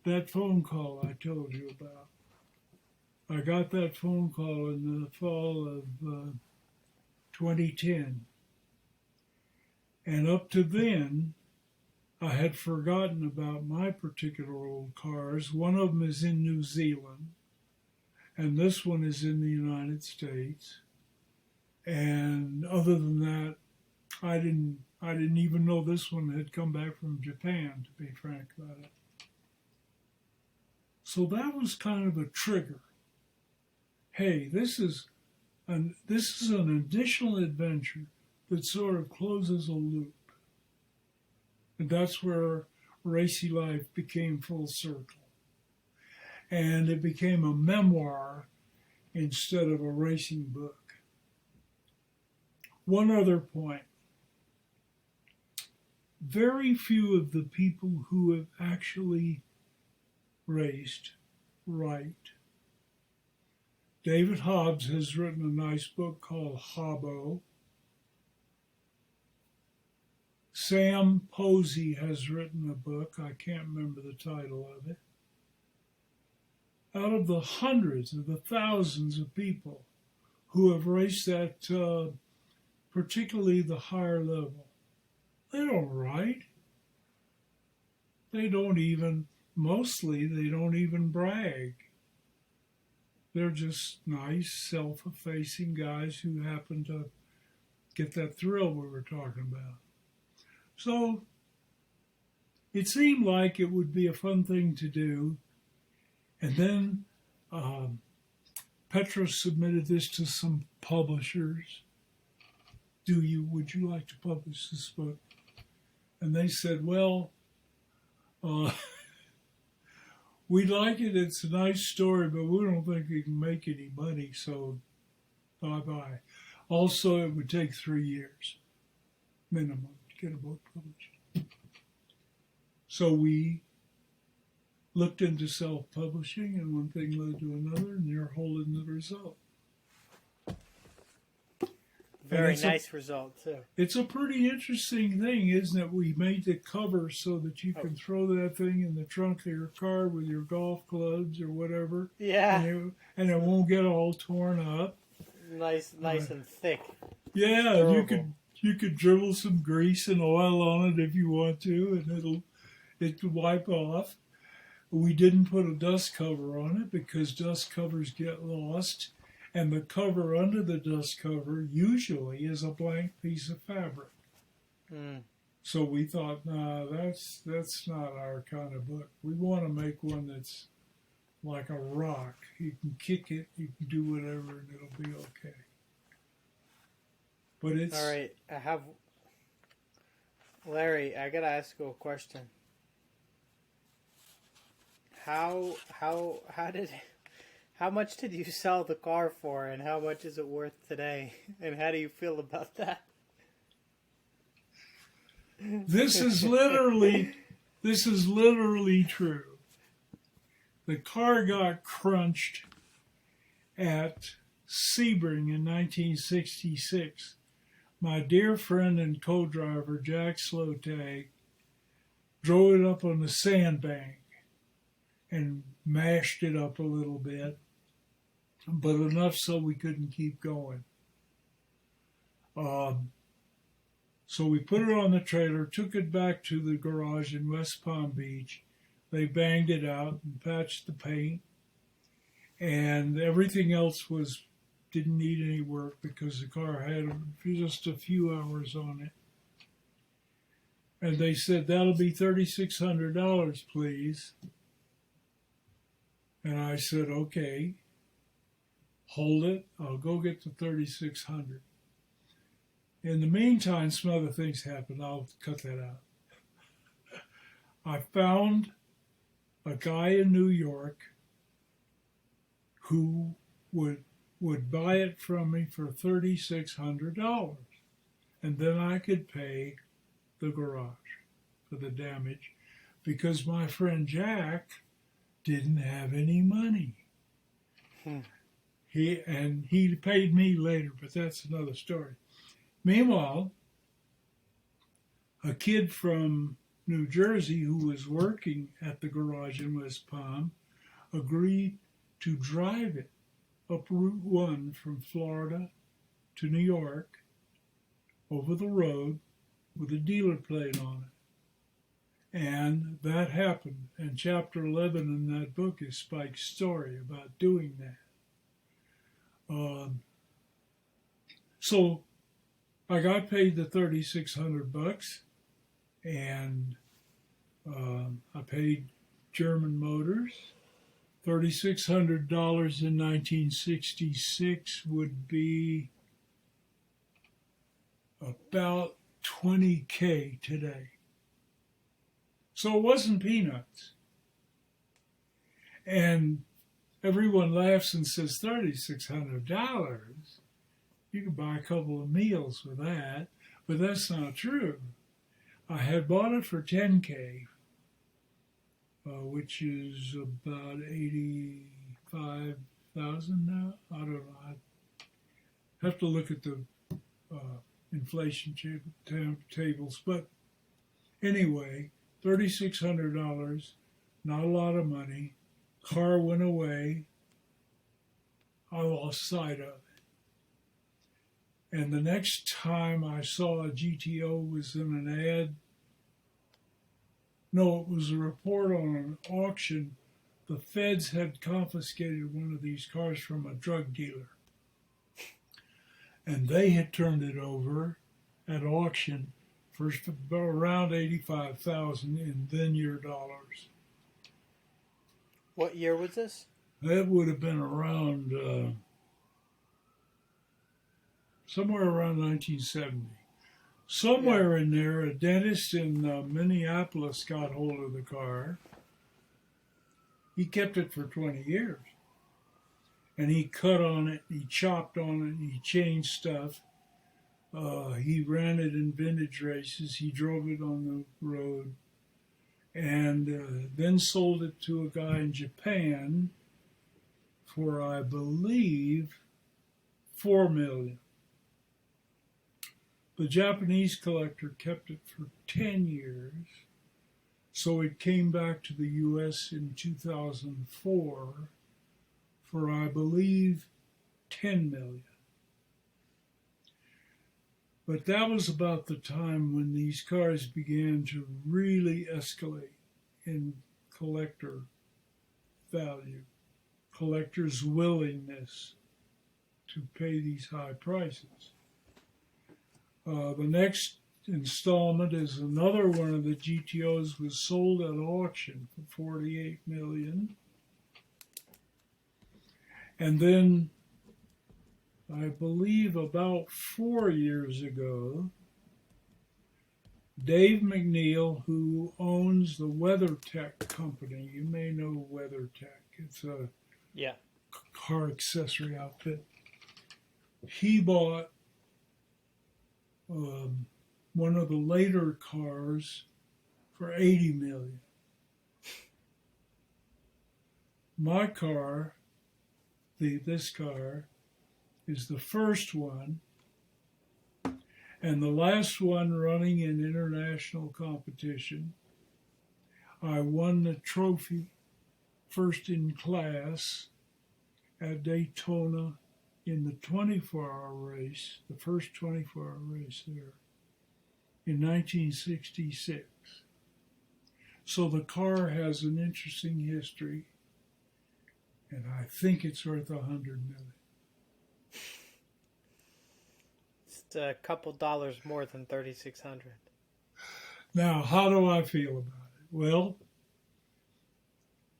that phone call I told you about. I got that phone call in the fall of 2010. And up to then, I had forgotten about my particular old cars. One of them is in New Zealand, and this one is in the United States. And other than that, I didn't even know this one had come back from Japan, to be frank about it. So that was kind of a trigger. Hey, this is an additional adventure that sort of closes a loop. And that's where Racy Life became full circle. And it became a memoir instead of a racing book. One other point. Very few of the people who have actually raced write. David Hobbs has written a nice book called Hobbo. Sam Posey has written a book, I can't remember the title of it. Out of the hundreds of the thousands of people who have raced that, particularly the higher level, they don't write. Mostly they don't even brag. They're just nice, self-effacing guys who happen to get that thrill we were talking about. So it seemed like it would be a fun thing to do. And then Petros submitted this to some publishers. Would you like to publish this book? And they said, well, we'd like it. It's a nice story, but we don't think we can make any money, so bye-bye. Also, it would take 3 years minimum to get a book published. So we looked into self-publishing, and one thing led to another, and you're holding the result. Very nice result, too. It's a pretty interesting thing, isn't it? We made the cover so that you can throw that thing in the trunk of your car with your golf clubs or whatever. Yeah. And it won't get all torn up. Nice and thick. Yeah, you could dribble some grease and oil on it if you want to, and it'll wipe off. We didn't put a dust cover on it because dust covers get lost. And the cover under the dust cover usually is a blank piece of fabric. Mm. So we thought, nah, that's not our kind of book. We want to make one that's like a rock. You can kick it, you can do whatever, and it'll be okay. But it's... All right, Larry, I got to ask you a question. How much did you sell the car for, and how much is it worth today? And how do you feel about that? This is literally true. The car got crunched at Sebring in 1966. My dear friend and co-driver, Jack Slotag, drove it up on the sandbank and mashed it up a little bit, but enough so we couldn't keep going. So we put it on the trailer, took it back to the garage in West Palm Beach. They banged it out and patched the paint, and everything else didn't need any work because the car had just a few hours on it. And they said, that'll be $3,600, please. And I said, okay, hold it. I'll go get the $3,600. In the meantime, some other things happened. I'll cut that out. I found a guy in New York who would buy it from me for $3,600. And then I could pay the garage for the damage because my friend Jack didn't have any money. He paid me later, but that's another story. Meanwhile, a kid from New Jersey who was working at the garage in West Palm agreed to drive it up Route 1 from Florida to New York over the road with a dealer plate on it. And that happened. And chapter 11 in that book is Spike's story about doing that. So I got paid the $3,600, and I paid German Motors. $3,600 in 1966 would be about $20K today. So it wasn't peanuts. And everyone laughs and says, $3,600? You could buy a couple of meals with that. But that's not true. I had bought it for $10K, which is about $85,000 now. I don't know. I have to look at the inflation tables. But anyway, $3,600, not a lot of money. Car went away. I lost sight of it. And the next time I saw a GTO was in an ad. No, it was a report on an auction. The feds had confiscated one of these cars from a drug dealer. And they had turned it over at auction for around $85,000 in then-year dollars. What year was this? That would have been around, somewhere around 1970. Somewhere in there, a dentist in Minneapolis got hold of the car. He kept it for 20 years. And he cut on it, he chopped on it, he changed stuff. He ran it in vintage races. He drove it on the road. And then sold it to a guy in Japan for, I believe, $4 million. The Japanese collector kept it for 10 years, so it came back to the U.S. in 2004 for, I believe, $10 million. But that was about the time when these cars began to really escalate in collector value, collectors' willingness to pay these high prices. The next installment is another one of the GTOs was sold at auction for $48 million. And then, I believe about 4 years ago, Dave McNeil, who owns the WeatherTech company, you may know WeatherTech, it's a car accessory outfit. He bought one of the later cars for $80 million. My car, this car, is the first one and the last one running in international competition. I won the trophy, first in class, at Daytona in the 24-hour race, the first 24-hour race there, in 1966. So the car has an interesting history, and I think it's worth $100 million. It's a couple dollars more than $3,600. Now, how do I feel about it? Well,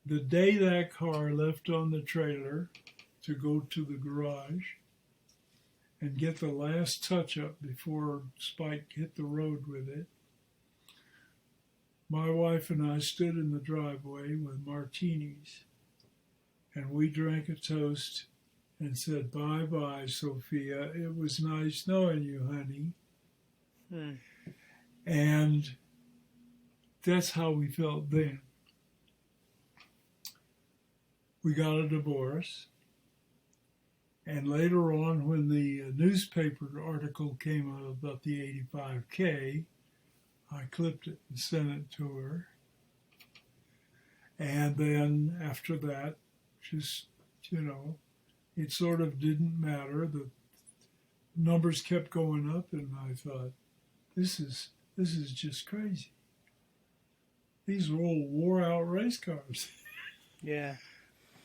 the day that car left on the trailer to go to the garage and get the last touch-up before Spike hit the road with it, my wife and I stood in the driveway with martinis, and we drank a toast and said, "Bye-bye, Sophia. It was nice knowing you, honey." And that's how we felt then. We got a divorce. And later on, when the newspaper article came out about the 85K, I clipped it and sent it to her. And then after that, just, it sort of didn't matter. The numbers kept going up, and I thought, this is this is just crazy. These are old wore-out race cars. Yeah.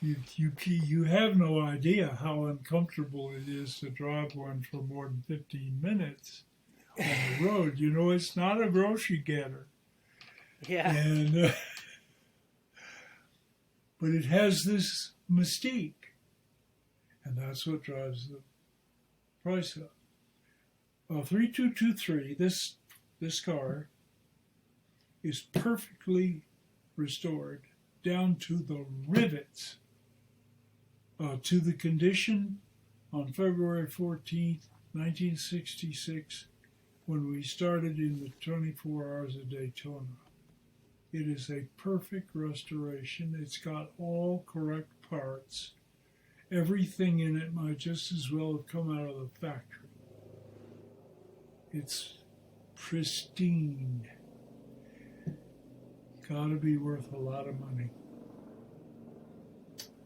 You have no idea how uncomfortable it is to drive one for more than 15 minutes on the road. You know, it's not a grocery getter. Yeah. And but it has this mystique, and that's what drives the price up. 3223, this car is perfectly restored down to the rivets, to the condition on February 14th, 1966, when we started in the 24 Hours of Daytona. It is a perfect restoration. It's got all correct parts. Everything in it might just as well have come out of the factory. It's pristine. Gotta be worth a lot of money.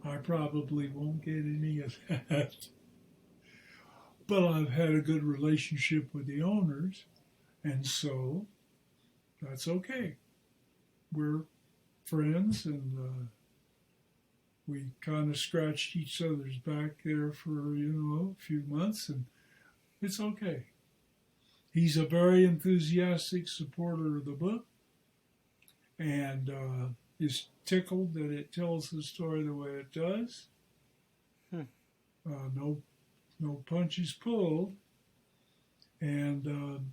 I probably won't get any of that. But I've had a good relationship with the owners, and so that's okay. We're friends, and we kind of scratched each other's back there for, a few months, and it's okay. He's a very enthusiastic supporter of the book, and is tickled that it tells the story the way it does. No punches pulled, and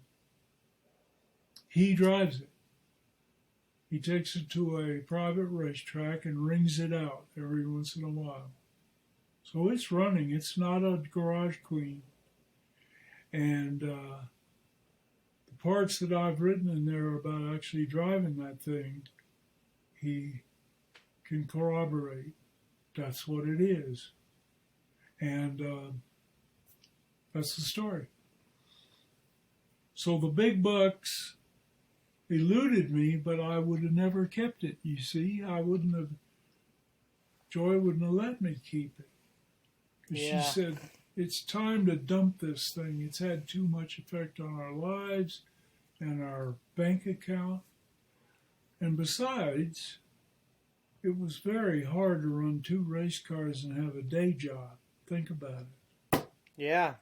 he drives it. He takes it to a private racetrack and rings it out every once in a while. So it's running. It's not a garage queen. And the parts that I've written in there about actually driving that thing, he can corroborate. That's what it is. And that's the story. So the big bucks eluded me, but I would have never kept it, you see. Joy wouldn't have let me keep it. Yeah. She said, it's time to dump this thing. It's had too much effect on our lives and our bank account. And besides, it was very hard to run 2 race cars and have a day job. Think about it. Yeah.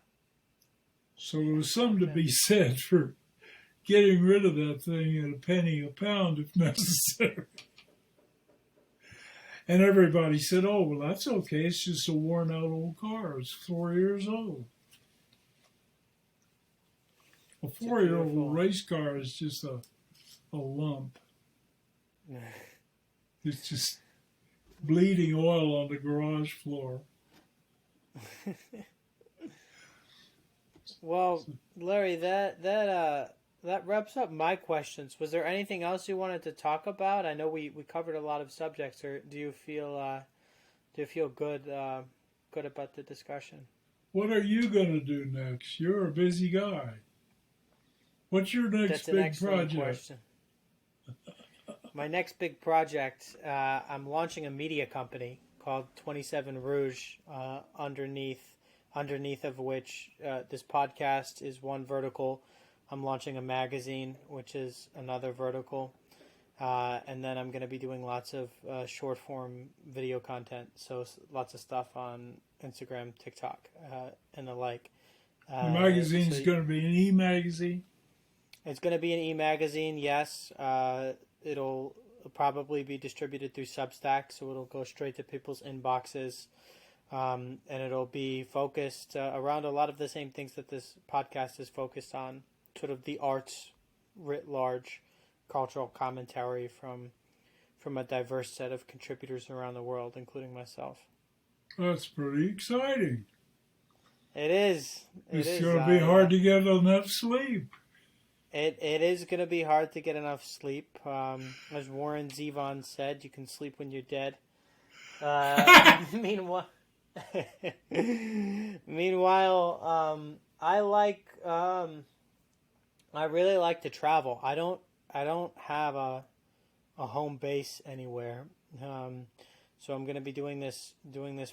So there was something to be said for getting rid of that thing at a penny a pound if necessary. And everybody said, oh, well, that's okay. It's just a worn-out old car. It's 4 years old. A 4-year-old race car is just a lump. It's just bleeding oil on the garage floor. Well, Larry, that wraps up my questions. Was there anything else you wanted to talk about? I know we covered a lot of subjects. Or do you feel good about the discussion? What are you going to do next? You're a busy guy. What's your next big project? Question. My next big project, I'm launching a media company called 27 Rouge, underneath of which this podcast is one vertical. I'm launching a magazine, which is another vertical. And then I'm going to be doing lots of short-form video content, so lots of stuff on Instagram, TikTok, and the like. The magazine's going to be an e-magazine? It's going to be an e-magazine, yes. It'll probably be distributed through Substack, so it'll go straight to people's inboxes. And it'll be focused around a lot of the same things that this podcast is focused on, sort of the arts writ large, cultural commentary from a diverse set of contributors around the world, including myself. That's pretty exciting. It is. It's going to be hard to get enough sleep. It is going to be hard to get enough sleep. As Warren Zevon said, you can sleep when you're dead. Meanwhile, I really like to travel. I don't have a home base anywhere. So I'm going to be doing this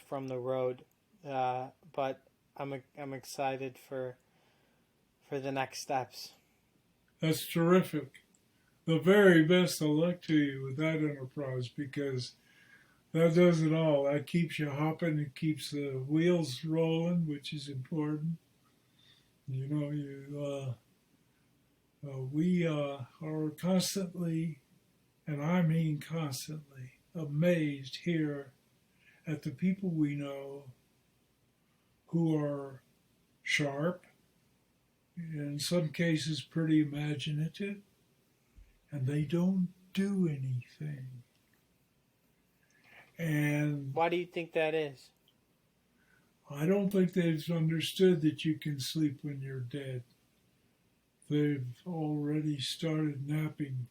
from the road. But I'm excited for the next steps. That's terrific. The very best of luck to you with that enterprise, because that does it all. That keeps you hopping. It keeps the wheels rolling, which is important. You know, we are constantly, and I mean constantly, amazed here at the people we know who are sharp, in some cases pretty imaginative, and they don't do anything. And Why do you think that is? I don't think they've understood that you can sleep when you're dead. They've already started napping.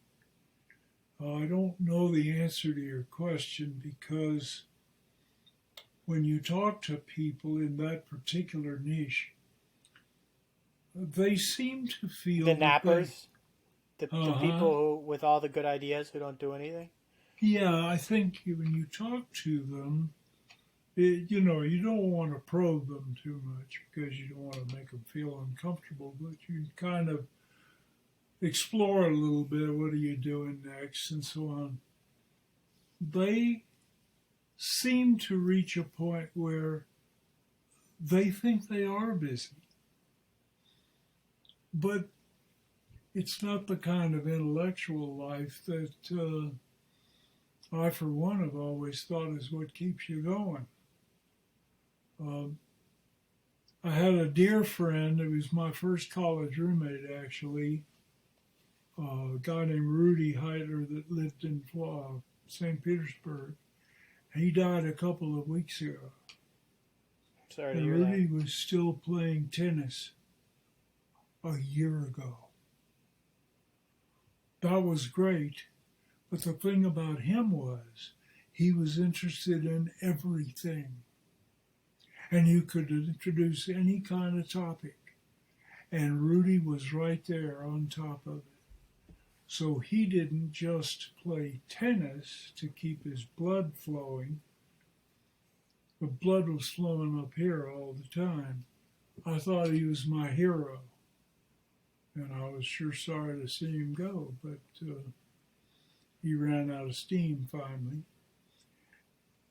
I don't know the answer to your question, because when you talk to people in that particular niche, they seem to feel The nappers? The people who, with all the good ideas who don't do anything? Yeah, I think when you talk to them, you know, you don't want to probe them too much because you don't want to make them feel uncomfortable, but you kind of explore a little bit. What are you doing next, and so on. They seem to reach a point where they think they are busy, but it's not the kind of intellectual life that I, for one, have always thought is what keeps you going. I had a dear friend, it was my first college roommate actually, a guy named Rudy Heitler that lived in St. Petersburg. He died a couple of weeks ago. Sorry to And hear Rudy that. was still playing tennis a year ago. That was great. But the thing about him was he was interested in everything. And you could introduce any kind of topic. And Rudy was right there on top of it. So he didn't just play tennis to keep his blood flowing. The blood was flowing up here all the time. I thought he was my hero. And I was sure sorry to see him go, but he ran out of steam finally.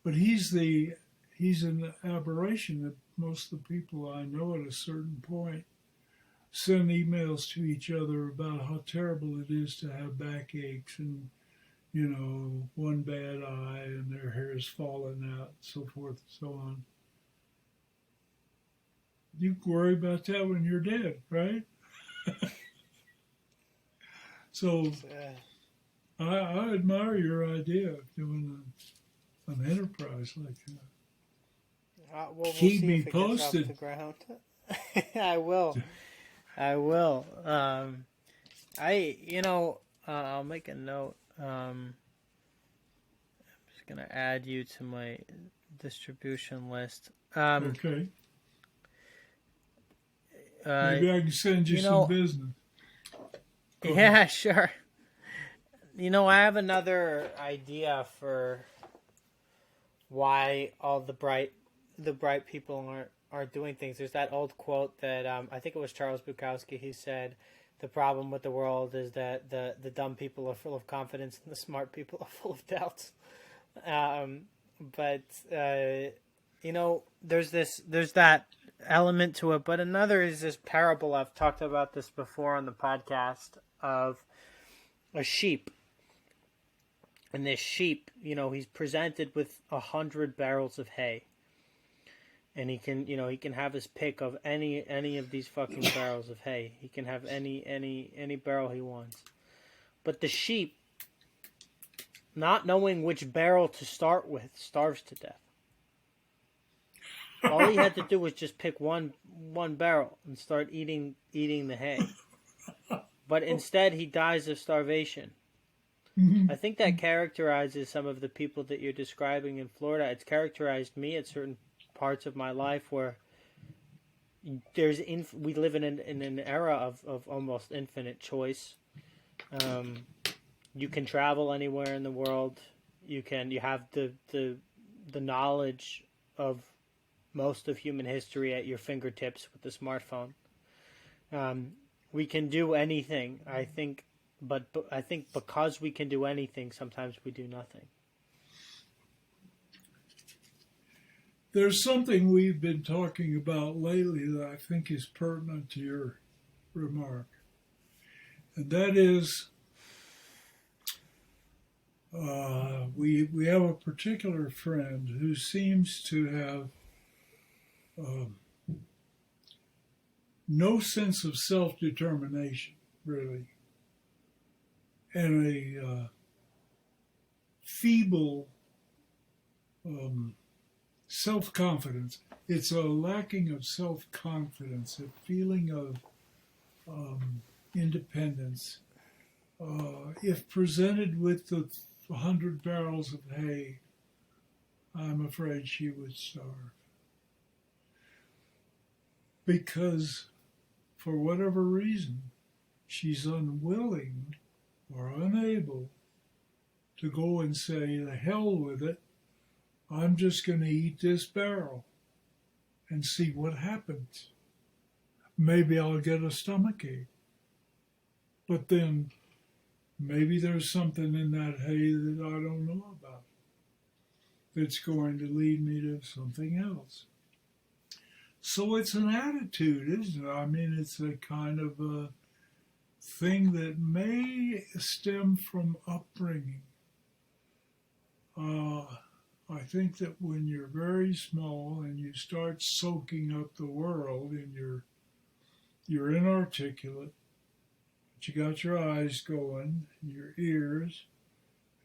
But he's an aberration that most of the people I know at a certain point send emails to each other about how terrible it is to have backaches and, you know, one bad eye and their hair is falling out, so forth and so on. You worry about that when you're dead, right? So I admire your idea of doing an enterprise like that. We'll Keep see me if it gets off posted. the ground. I will. I will. I'll make a note. I'm just going to add you to my distribution list. Okay. Maybe I can send you some business. Yeah, sure. You know, I have another idea for why all the bright people aren't doing things. There's that old quote that I think it was Charles Bukowski. He said, "The problem with the world is that the dumb people are full of confidence and the smart people are full of doubts." You know, there's that element to it, but another is this parable. I've talked about this before on the podcast of a sheep. And this sheep, you know, he's presented with 100 barrels of hay. And he can have his pick of any of these fucking barrels of hay. He can have any barrel he wants. But the sheep, not knowing which barrel to start with, starves to death. All he had to do was just pick one barrel and start eating the hay. But instead, he dies of starvation. I think that characterizes some of the people that you're describing in Florida. It's characterized me at certain parts of my life where we live in an era of almost infinite choice. You can travel anywhere in the world. You have the knowledge of most of human history at your fingertips with the smartphone. we can do anything. I think, but I think because we can do anything, sometimes we do nothing. There's something we've been talking about lately that I think is pertinent to your remark. And that is, we have a particular friend who seems to have no sense of self-determination, really, and a feeble self-confidence. It's a lacking of self-confidence, a feeling of independence. If presented with the 100 barrels of hay, I'm afraid she would starve. Because, for whatever reason, she's unwilling or unable to go and say, the hell with it, I'm just going to eat this barrel and see what happens. Maybe I'll get a stomachache. But then maybe there's something in that hay that I don't know about that's going to lead me to something else. So it's an attitude, isn't it? I mean, it's a kind of a thing that may stem from upbringing. I think that when you're very small and you start soaking up the world and you're inarticulate, but you got your eyes going, your ears,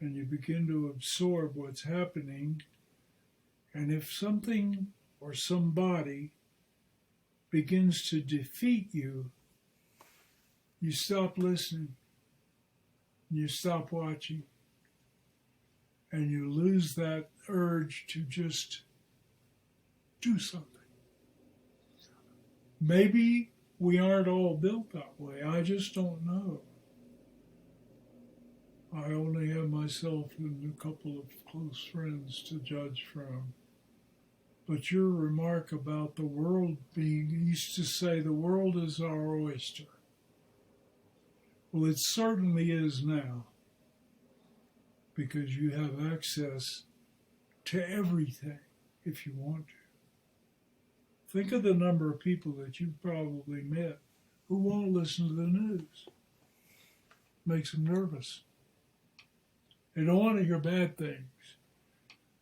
and you begin to absorb what's happening. And if something or somebody begins to defeat you, you stop listening, you stop watching, and you lose that urge to just do something. Maybe we aren't all built that way. I just don't know. I only have myself and a couple of close friends to judge from. But your remark about the world being, you used to say the world is our oyster. Well, it certainly is now, because you have access to everything if you want to. Think of the number of people that you've probably met who won't listen to the news. Makes them nervous. They don't want to hear bad things.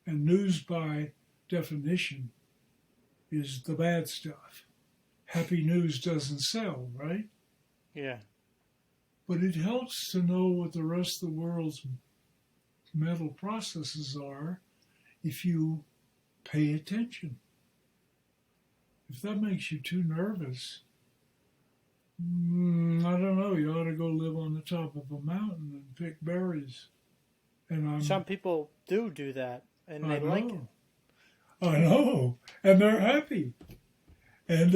And news, by definition, is the bad stuff. Happy news doesn't sell, right? Yeah. But it helps to know what the rest of the world's mental processes are if you pay attention. If that makes you too nervous, I don't know, you ought to go live on the top of a mountain and pick berries. And some people do that, and they like it. I know, and they're happy. And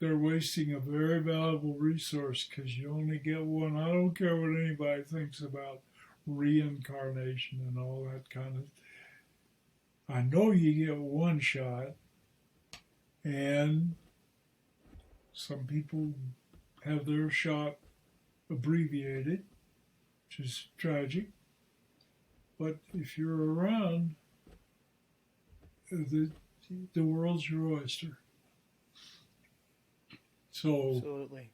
they're wasting a very valuable resource because you only get one. I don't care what anybody thinks about reincarnation and all that kind of. I know you get one shot, and some people have their shot abbreviated, which is tragic. But if you're around, the world's your oyster. So absolutely.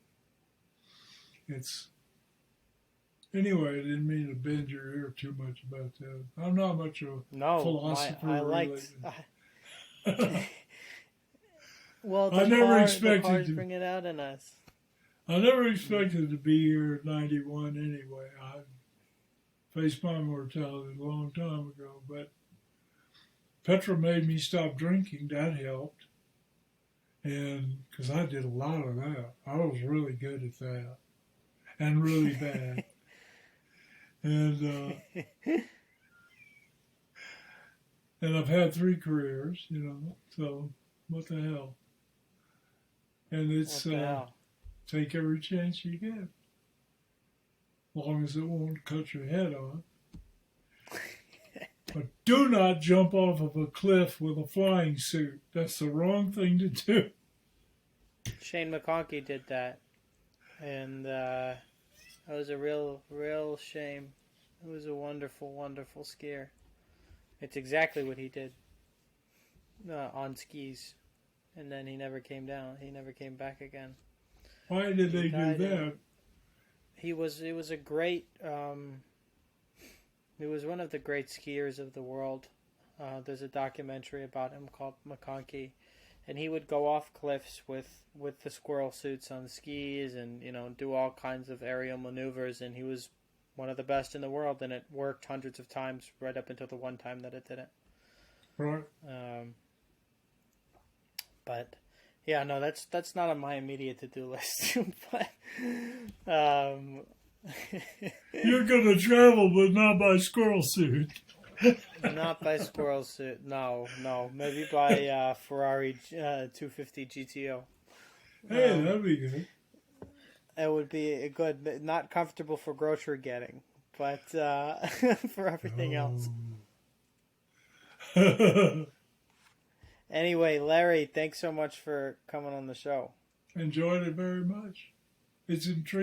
Anyway, I didn't mean to bend your ear too much about that. I'm not much of a philosopher. I liked. Well, the cars bring it out in us. I never expected to be here at 91 anyway. I faced my mortality a long time ago, but Petra made me stop drinking. That helped. And because I did a lot of that. I was really good at that. And really bad. And I've had 3 careers, so what the hell? And it's take every chance you get. As long as it won't cut your head off. But do not jump off of a cliff with a flying suit. That's the wrong thing to do. Shane McConkey did that, and that was a real shame. It was a wonderful, wonderful skier. It's exactly what he did on skis, and then he never came down. He never came back again. Why did they do that? He was a great. He was one of the great skiers of the world. There's a documentary about him called McConkey, and he would go off cliffs with the squirrel suits on skis, and do all kinds of aerial maneuvers. And he was one of the best in the world, and it worked hundreds of times right up until the one time that it didn't. Right. But yeah, no, that's not on my immediate to-do list. But you're gonna travel, but not by squirrel suit. Not by squirrel suit. No. Maybe by Ferrari 250 GTO. Hey, that'd be good. It would be a good, not comfortable for grocery getting, but for everything else. Anyway, Larry, thanks so much for coming on the show. Enjoyed it very much. It's intriguing.